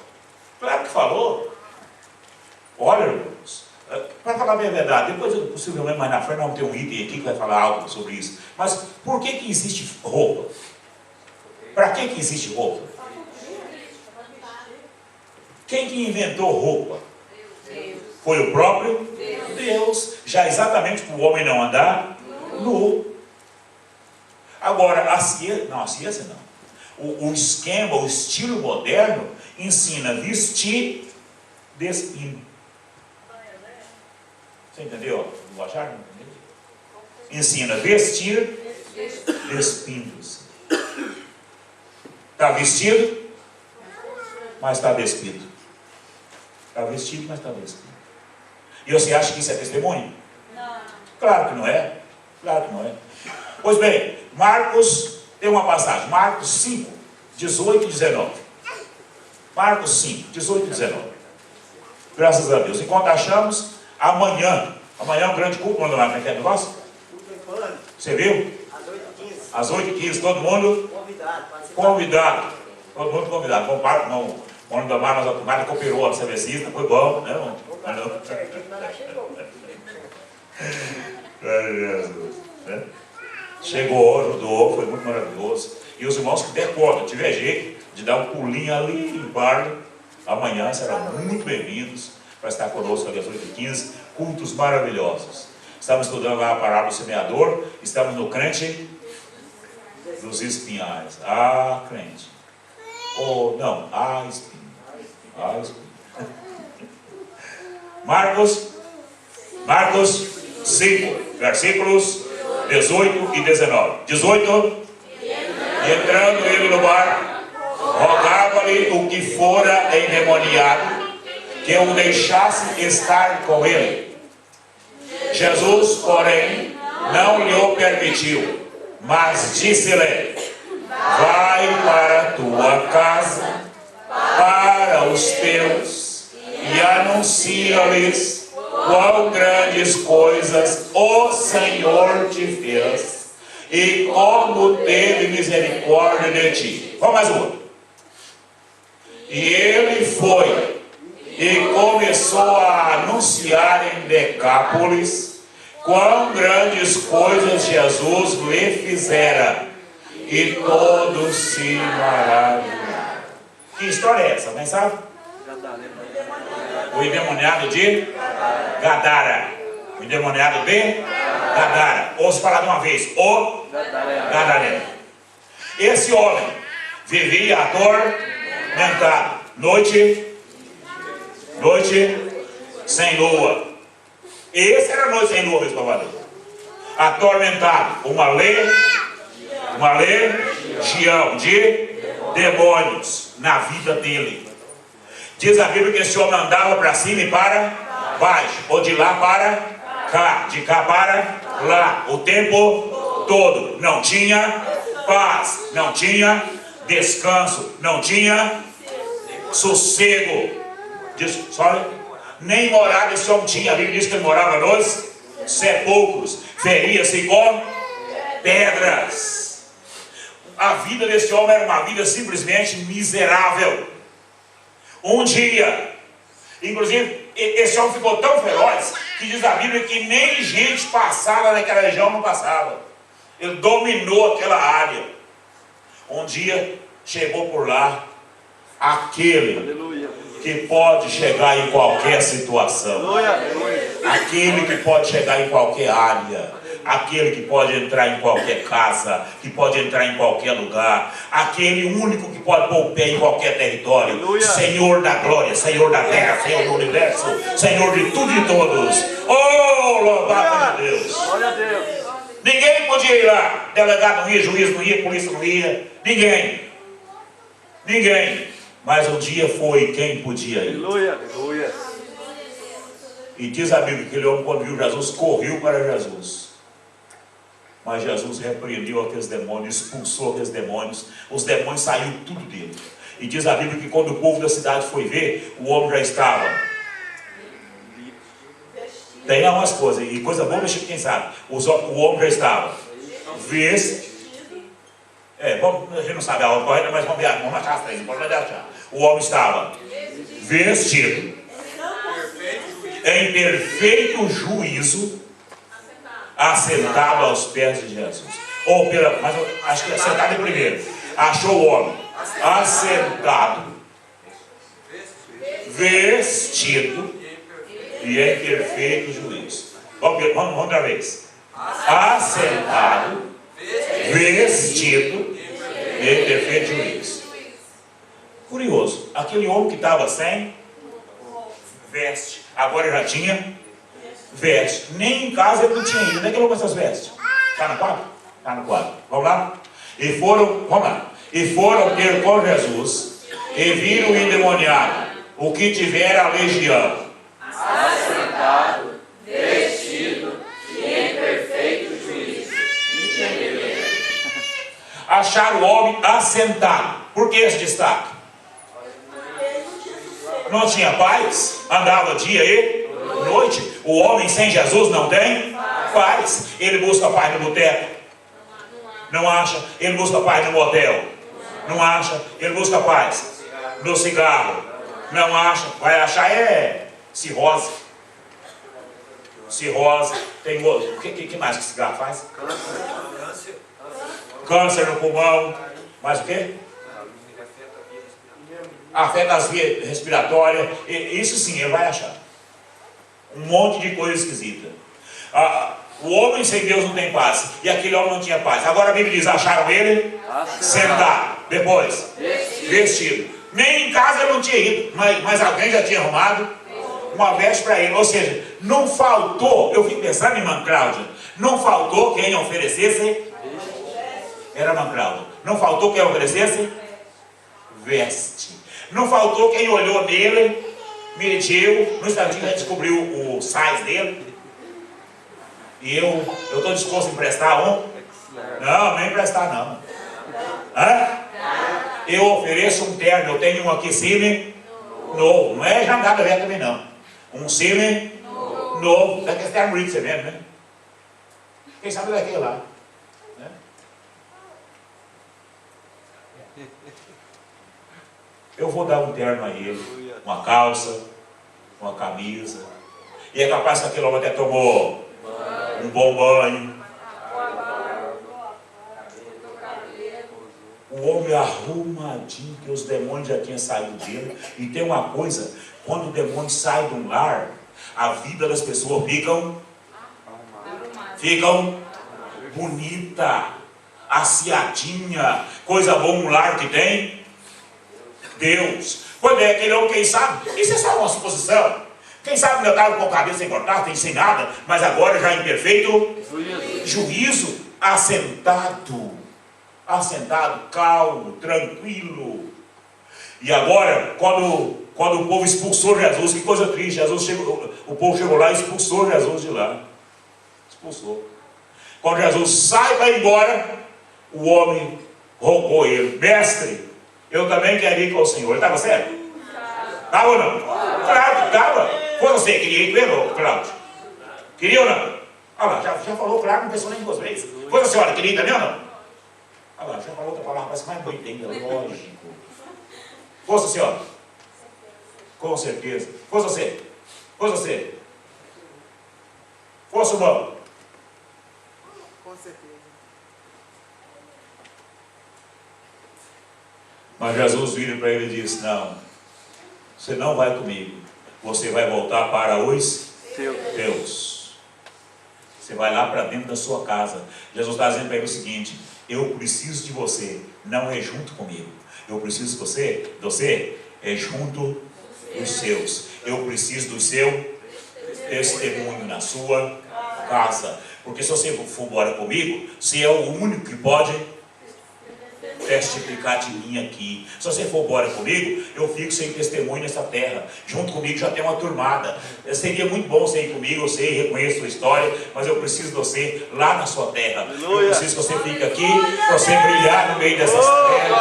Claro que falou. Olha, irmãos, para falar bem a verdade, depois possivelmente mais na frente nós vamos ter um item aqui que vai falar algo sobre isso. Mas por que existe roupa? Para que existe roupa? Quem que inventou roupa? Foi o próprio Deus. Já exatamente para o homem não andar nu. Agora, a ciência não. O esquema, o estilo moderno ensina vestir despindo. Você entendeu? Não acharam? Ensina vestir despindo-se. Está vestido, mas está despido. Está vestido, mas está despido. E você acha que isso é testemunho? Não. Claro que não é. Claro que não é. Pois bem, Marcos tem uma passagem, Marcos 5, 18 e 19. Marcos 5, 18 e 19. Graças a Deus. Enquanto achamos, amanhã é um grande culto, quando lá na é negócio? Você viu? Às 8h15, todo mundo convidado. Todo mundo convidado. Vamos para o Mano da Mar, nós a tomada cooperou a servicista, foi bom, né, irmão? Chegou, ajudou, foi muito maravilhoso. E os irmãos que der conta, tiver jeito de dar um pulinho ali em Barley, amanhã serão muito bem-vindos para estar conosco às 8h15, cultos maravilhosos. Estamos estudando lá a parábola do semeador, estamos no crente dos espinhais. Ah, crente. Ou não, espinho. Espinho. Marcos 5, versículos 18 e 19. 18. E entrando ele no barco, rogava-lhe o que fora endemoniado, que o deixasse estar com ele. Jesus, porém, não lhe o permitiu, mas disse-lhe: vai para a tua casa, para os teus, e anuncia-lhes quão grandes coisas o Senhor te fez e como teve misericórdia de ti. Vamos mais uma. E ele foi e começou a anunciar em Decápolis quão grandes coisas Jesus lhe fizera, e todos se maravilharam. Que história é essa? Alguém sabe? O endemoniado de Gadara. O endemoniado de Gadara. Ouça falar de uma vez. O Gadareno. Esse homem vivia atormentado. Noite sem lua. Esse era noite sem lua, meu Salvador. Atormentado. Uma legião de demônios na vida dele. Diz a Bíblia que esse homem andava para cima e para baixo, ou de lá para cá, de cá para lá, o tempo todo. Não tinha paz, não tinha descanso, não tinha sossego. Diz, só, nem morada esse homem tinha. A Bíblia diz que ele morava nos sepulcros, feria-se com pedras. A vida desse homem era uma vida simplesmente miserável. Um dia, inclusive, esse homem ficou tão feroz que diz a Bíblia que nem gente passada naquela região não passava. Ele dominou aquela área. Um dia chegou por lá aquele que pode chegar em qualquer situação, aquele que pode chegar em qualquer área, aquele que pode entrar em qualquer casa, que pode entrar em qualquer lugar, aquele único que pode pôr o pé em qualquer território. Senhor da glória, Senhor da terra, Senhor do universo, Senhor de tudo e de todos. Oh, louvado seja Deus! Glória a Deus. Ninguém podia ir lá. Delegado não ia, juiz não ia, polícia não ia. Ninguém. Mas um dia foi quem podia ir. Aleluia. E diz a Bíblia que aquele homem, quando viu Jesus, correu para Jesus. Mas Jesus repreendeu aqueles demônios, expulsou aqueles demônios. Os demônios saíram tudo dele. E diz a Bíblia que quando o povo da cidade foi ver, o homem já estava. Tem algumas coisas, e coisa boa, mas quem sabe. O homem já estava vestido. A gente não sabe a hora correta, mas vamos achar as três. O homem estava vestido em perfeito juízo, assentado aos pés de Jesus. Mas eu acho que assentado é primeiro. Achou o homem assentado, vestido e em perfeito juízo. Vamos outra vez. Assentado, vestido e em perfeito juízo. Curioso, aquele homem que estava sem veste, agora já tinha veste. Nem em casa ele não tinha ido. Nem que ele com essas vestes. Está no quadro? Está no quadro. Vamos lá? E foram ter com Jesus e viram o endemoniado, o que tivera a legião, assentado, vestido e em perfeito juízo. Acharam o homem assentado. Por que esse destaque? Não tinha paz, andava dia e noite. O homem sem Jesus não tem paz. Ele busca paz no boteco, não acha. Ele busca paz no motel, não acha. Ele busca paz no cigarro, não acha. Vai achar cirrose. Tem outro. O que mais que cigarro faz? Câncer no pulmão. Mais o quê? Afeta as vias respiratórias. Isso sim, ele vai achar um monte de coisa esquisita. O homem sem Deus não tem paz, e aquele homem não tinha paz. Agora a Bíblia diz: acharam ele sentado, depois vestido. Nem em casa ele não tinha ido, mas alguém já tinha arrumado uma veste para ele. Ou seja, não faltou. Eu fico pensando em irmã Cláudia. Não faltou quem oferecesse. Era irmã Cláudia. Não faltou quem oferecesse veste. Não faltou quem olhou nele, mediu, no instantinho já descobriu o size dele. E eu estou disposto a emprestar um? Não, nem emprestar não. Eu ofereço um terno, eu tenho um aqui semi novo. Não é jangada velha também não. Um semi Novo. Daquele tem armoria de você mesmo, né? Quem sabe daquele lá. Né? Eu vou dar um terno a ele, uma calça, uma camisa. E é capaz que aquele homem até tomou um bom banho. O homem arrumadinho, que os demônios já tinham saído dele. E tem uma coisa, quando o demônio sai de um lar, a vida das pessoas ficam bonita, aciadinha, coisa boa, um lar que tem Deus. Quando é aquele homem, quem sabe? Isso é só uma suposição. Quem sabe ainda estava com a cabeça sem cortar, sem nada, mas agora já em perfeito juízo, assentado, calmo, tranquilo. E agora, quando o povo expulsou Jesus, que coisa triste, o povo chegou lá e expulsou Jesus de lá. Expulsou. Quando Jesus sai para ir embora, o homem rogou ele: mestre, eu também quero ir com o Senhor. Ele estava certo? Estava ou não? Claro que estava. Foi você que queria ir com ele, Cláudio? Queria ou não? Olha lá, já falou claro, não pensou nem duas vezes. Foi a senhora queria ir também ou não? Olha lá, já falou outra palavra, parece mais bonita ainda, lógico. Força, senhora. Com certeza. Força você. Força você. Força, irmão. Com certeza. Mas Jesus vira para ele e diz: não, você não vai comigo. Você vai voltar para os teus. Você vai lá para dentro da sua casa. Jesus está dizendo para ele o seguinte: eu preciso de você, não é junto comigo. Eu preciso de você é junto dos seus. Eu preciso do seu testemunho na sua casa. Porque se você for embora comigo, você é o único que pode testificar de mim aqui. Se você for embora comigo, eu fico sem testemunho nessa terra. Junto comigo já tem uma turmada. Seria muito bom você ir comigo, eu sei, reconheço a sua história, mas eu preciso de você lá na sua terra. Eu preciso que você fique aqui, para você brilhar no meio dessas terras,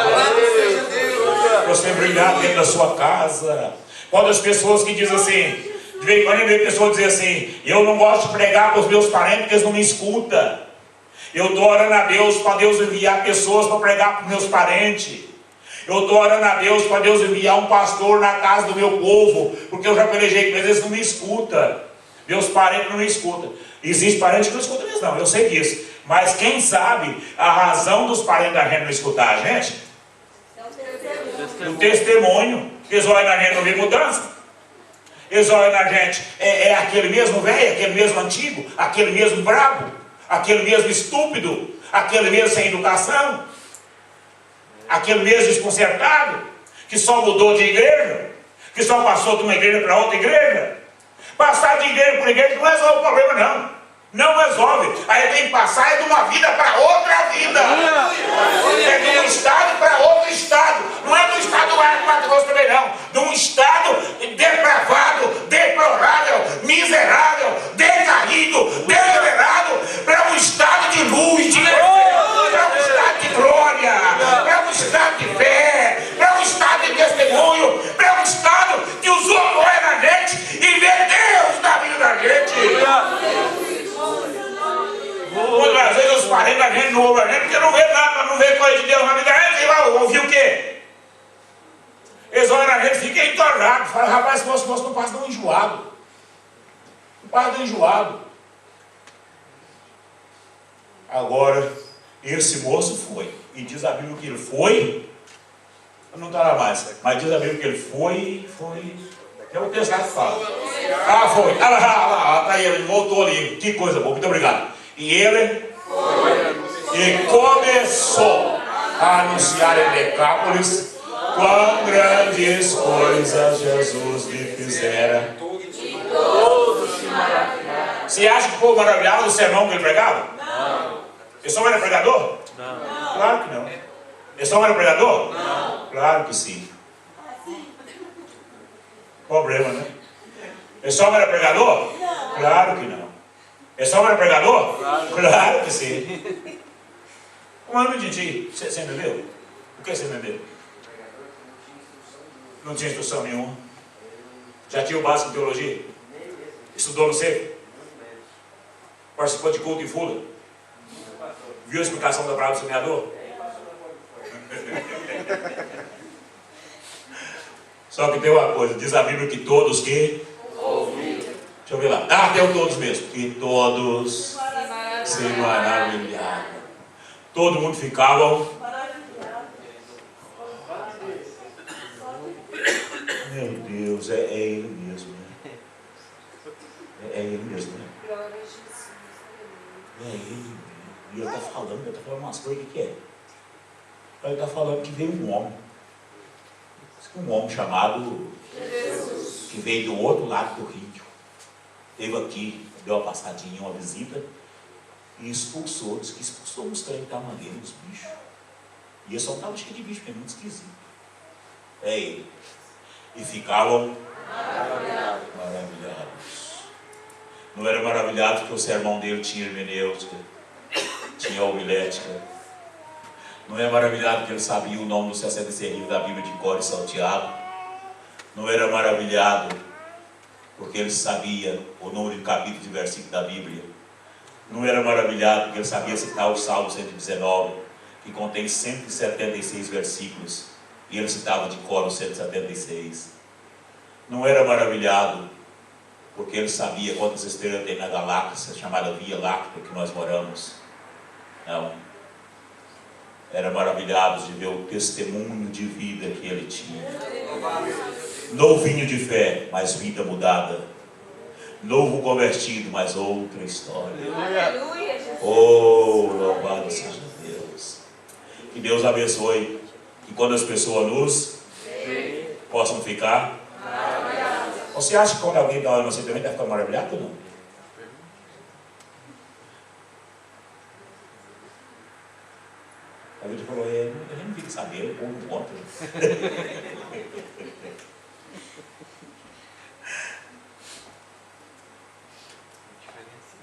para você brilhar dentro da sua casa. Quando as pessoas que dizem assim, de vez em quando eu vejo pessoas dizer assim: eu não gosto de pregar para os meus parentes porque eles não me escutam. Eu estou orando a Deus para Deus enviar pessoas para pregar para os meus parentes. Eu estou orando a Deus para Deus enviar um pastor na casa do meu povo, porque eu já pelejei com eles, eles não me escutam. Meus parentes não me escutam. Existe parente que não escuta eles não, eu sei disso. Mas quem sabe a razão dos parentes da gente não escutar a gente? O testemunho. Eles olham na gente, não vê mudança. Eles olham na gente, é aquele mesmo velho, aquele mesmo antigo, aquele mesmo brabo, aquele mesmo estúpido, aquele mesmo sem educação, aquele mesmo desconcertado, que só mudou de igreja, que só passou de uma igreja para outra igreja. Passar de igreja para igreja não resolve o problema, não. Não resolve. Aí tem que passar de uma vida para outra vida. É de um estado para outro estado. Não é do estado do Mato Grosso também, não. De um estado depravado, deplorável, miserável, decaído, degenerado, para um estado de luz, de para um estado de glória, para um estado de fé, para um estado de testemunho, para um estado que os outros olham na gente e vê Deus na vida da gente. Muitas vezes os parentes da gente não ouvem a gente porque não vê nada, não vê coisa de Deus na vida da gente. E vai ouvir o quê? Eles olham na gente e ficam entornados. Falam: rapaz, se fosse não passa de um enjoado. Não passa de um enjoado. Agora, esse moço foi. E diz a Bíblia que ele foi. Não está lá mais. Mas diz a Bíblia que ele foi. É o texto que fala. Ah, foi. Ah, lá, tá aí, ele voltou ali. Que coisa boa, muito obrigado. E ele e começou a anunciar em Decápolis quão grandes coisas Jesus lhe fizera. Você acha que o povo maravilhava do sermão que ele pregava? Não. Ele só era pregador? Não. Claro que não. Ele só era pregador? Não. Claro que sim. Problema, né? Ele só era pregador? Não. Claro que não. Ele só era pregador? Claro que sim. Mas não entendi. Você entendeu? O que você entendeu? Não tinha instrução nenhuma. Já tinha o básico de teologia? Estudou no seco? Participou de culto em Fula? Viu a explicação da palavra do semeador? Só que tem uma coisa, diz a Bíblia que todos que ouviram. Deixa eu ver lá. Ah, tem todos mesmo. Que todos se maravilharam. Todo mundo ficava. Meu Deus, é ele mesmo, né? É ele mesmo, né? É ele mesmo. E ele está falando umas coisas que é. Ele está falando que veio um homem. Um homem chamado Jesus, que veio do outro lado do rio. Veio aqui, deu uma passadinha, uma visita, e expulsou, disse que expulsou uns trem da maneira, os bichos. E ele só estava cheio de bicho, é muito esquisito. É ele. E ficavam maravilhados. Não era maravilhado porque o sermão dele tinha hermenêutica, tinha homilética. Não era maravilhado que ele sabia o nome dos 66 livros da Bíblia de cor e salteado. Não era maravilhado porque ele sabia o número de capítulos e versículos da Bíblia. Não era maravilhado porque ele sabia citar o Salmo 119, que contém 176 versículos, e ele citava de cor os 176. Não era maravilhado porque ele sabia quantas estrelas tem na galáxia chamada Via Láctea que nós moramos. Não. Era maravilhado de ver o testemunho de vida que ele tinha. Novinho de fé, mas vida mudada. Novo convertido, mas outra história. Oh, louvado seja Deus. Que Deus abençoe. Que quando as pessoas nos possam ficar. Você acha que quando alguém está olhando você também vai ficar maravilhado ou não? A gente falou, a gente não fica sabendo, ou não conta.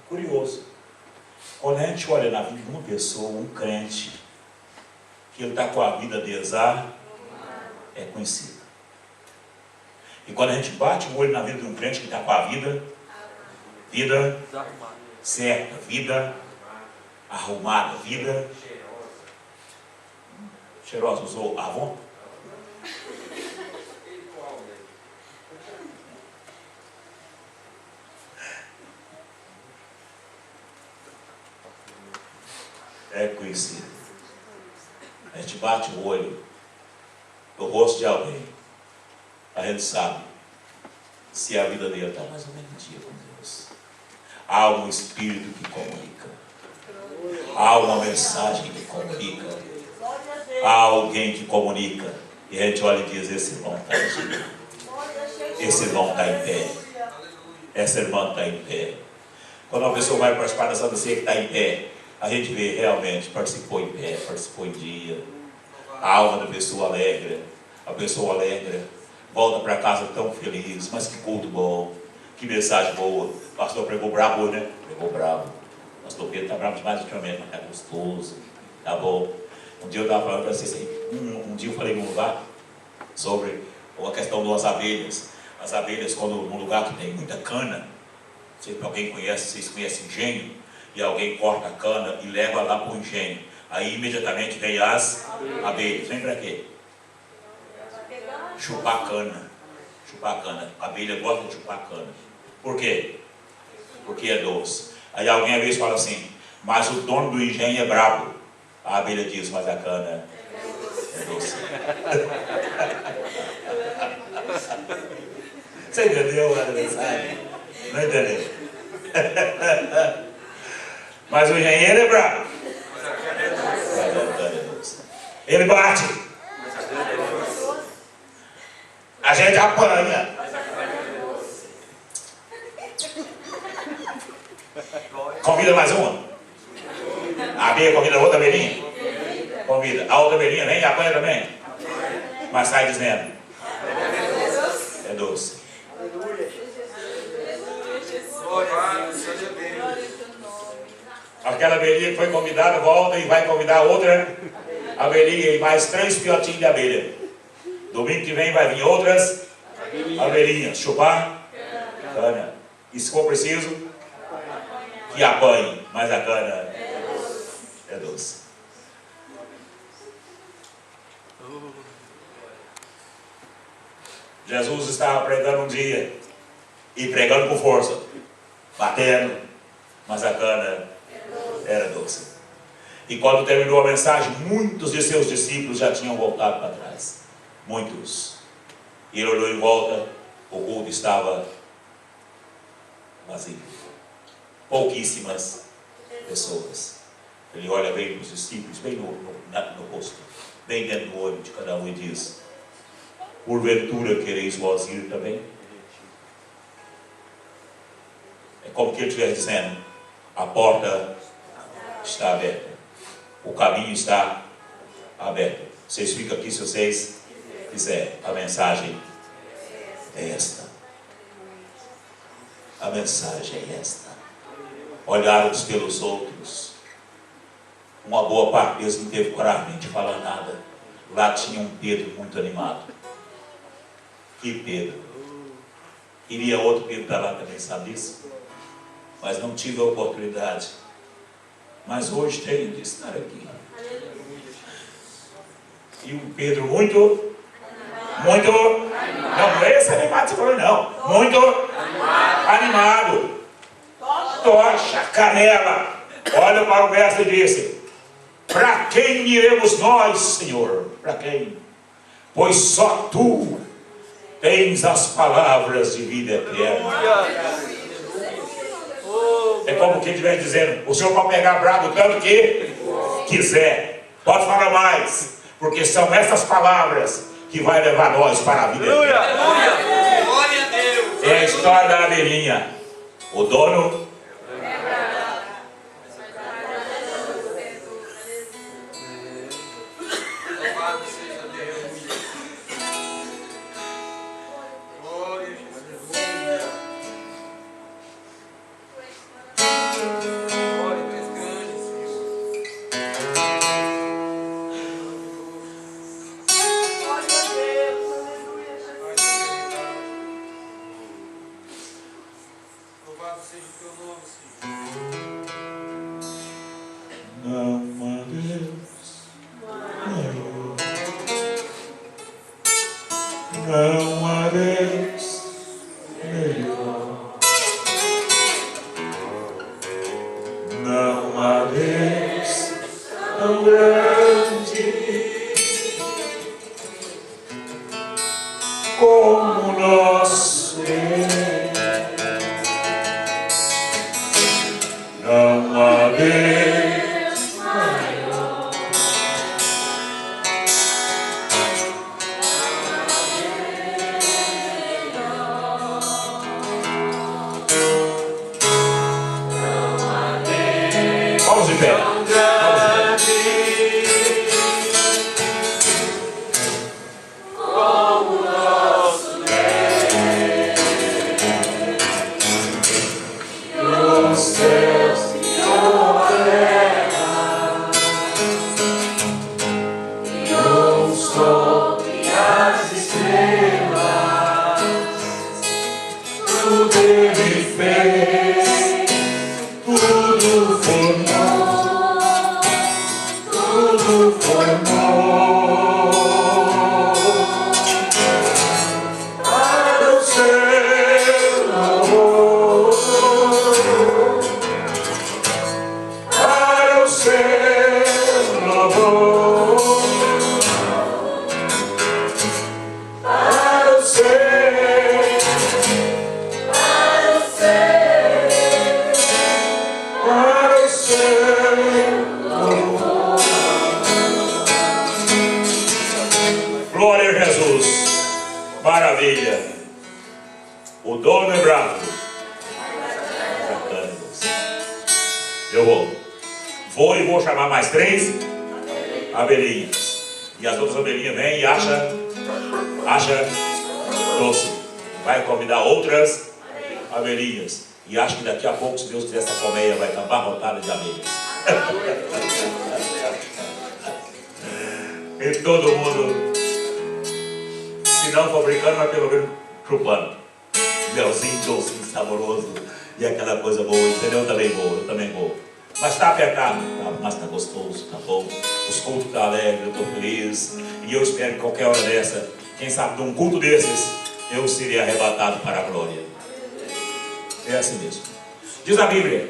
Curioso. Quando a gente olha na vida de uma pessoa, um crente, que ele está com a vida desarrumada, é conhecido. E quando a gente bate o olho na vida de um crente que está com a vida certa, vida arrumada, vida cheirosa, usou Avon? É conhecido. A gente bate o olho no rosto de alguém, a gente sabe se a vida dele está mais ou menos em dia com Deus. Há um espírito que comunica, há uma mensagem que comunica, há alguém que comunica, e a gente olha e diz: esse irmão está em dia, esse irmão está em pé, essa irmã está em pé. Quando uma pessoa vai participar da Santa Ceia que está em pé, a gente vê realmente, participou em pé, participou em dia. A alma da pessoa alegra, a pessoa alegra, volta para casa tão feliz. Mas que culto bom, que mensagem boa. O pastor pregou bravo, né? Pregou bravo. O pastor Pedro está bravo demais ultimamente, mas está gostoso, tá bom. Um dia eu estava falando para vocês assim, um dia eu falei num lugar sobre a questão das abelhas. As abelhas, quando num lugar que tem muita cana, não sei se alguém conhece, vocês conhecem engenho, e alguém corta a cana e leva lá para o engenho. Aí imediatamente vem as abelhas. Vem para quê? Chupar cana. Chupar cana. A abelha gosta de chupar cana. Por quê? Porque é doce. Aí alguém às vezes fala assim, mas o dono do engenho é brabo. A abelha diz, mas a cana é doce. Você entendeu a mensagem? Não entendeu? Mas o engenheiro é brabo. Ele bate. A gente apanha. Convida mais uma. A abelha convida a outra abelhinha? Convida. A outra abelhinha vem e apanha também. Mas sai dizendo: é doce. Aquela abelhinha que foi convidada volta e vai convidar outra abelhinha e mais 3 fiotinhos de abelha. Domingo que vem vai vir outras abelhinhas chupar cana. E se for preciso, que apanhe. Mas a cana é doce. Jesus estava pregando um dia. E pregando com força. Batendo. Mas a cana era doce. E quando terminou a mensagem, muitos de seus discípulos já tinham voltado para trás. Muitos. E ele olhou em volta, o culto estava vazio. Pouquíssimas pessoas. Ele olha bem para os discípulos, bem no rosto, bem dentro do olho de cada um e diz: porventura quereis vós ir também? É como que ele estivesse dizendo: a porta está aberta. O caminho está aberto. Vocês ficam aqui se vocês quiserem. A mensagem é esta. A mensagem é esta. Olharam uns pelos outros. Uma boa parte deles não teve coragem de falar nada. Lá tinha um Pedro muito animado. Que Pedro? Iria outro Pedro para lá também, sabe disso? Mas não tive a oportunidade. Mas hoje tenho de estar aqui. E um Pedro muito, não é esse animado que você falou, não. Muito animado. Tocha, canela. Olha para o verso e disse: para quem iremos nós, Senhor? Para quem? Pois só Tu tens as palavras de vida eterna. É como quem estiver dizendo: o Senhor pode pegar bravo tanto que quiser. Pode falar mais. Porque são essas palavras que vai levar nós para a vida eterna. Glória a Deus. É a história da abelhinha. O dono Louvado seja Deus. Glória a Jesus. Glória a Deus grande, Senhor. Louvado seja o teu nome, Senhor. não há Deus maior. Não há Deus melhor. Não há Deus tão grande como nosso Deus. Não há Deus maior. Vamos de pé. Os céus e a terra, e o sol e as estrelas, tudo Ele fez, tudo formou, tudo formou. Para o seu amor, para o seu louvor, para o seu, para o seu louvor. Glória a Jesus. Maravilha. O dono é bravo. Eu vou e vou chamar mais 3 abelhinhas. E as outras abelhinhas vêm e acha doce. Vai convidar outras abelhinhas. E acho que daqui a pouco, se Deus quiser, essa colmeia vai estar abarrotada de abelhas. E todo mundo, se não for brincando, mas pelo menos chupando. melzinho docinho, saboroso, e aquela coisa boa, entendeu? Eu também vou. Mas está apertado, mas está gostoso, está bom. Os cultos estão alegres, eu estou feliz. E eu espero que qualquer hora dessa, quem sabe de um culto desses, eu serei arrebatado para a glória. É assim mesmo. Diz a Bíblia.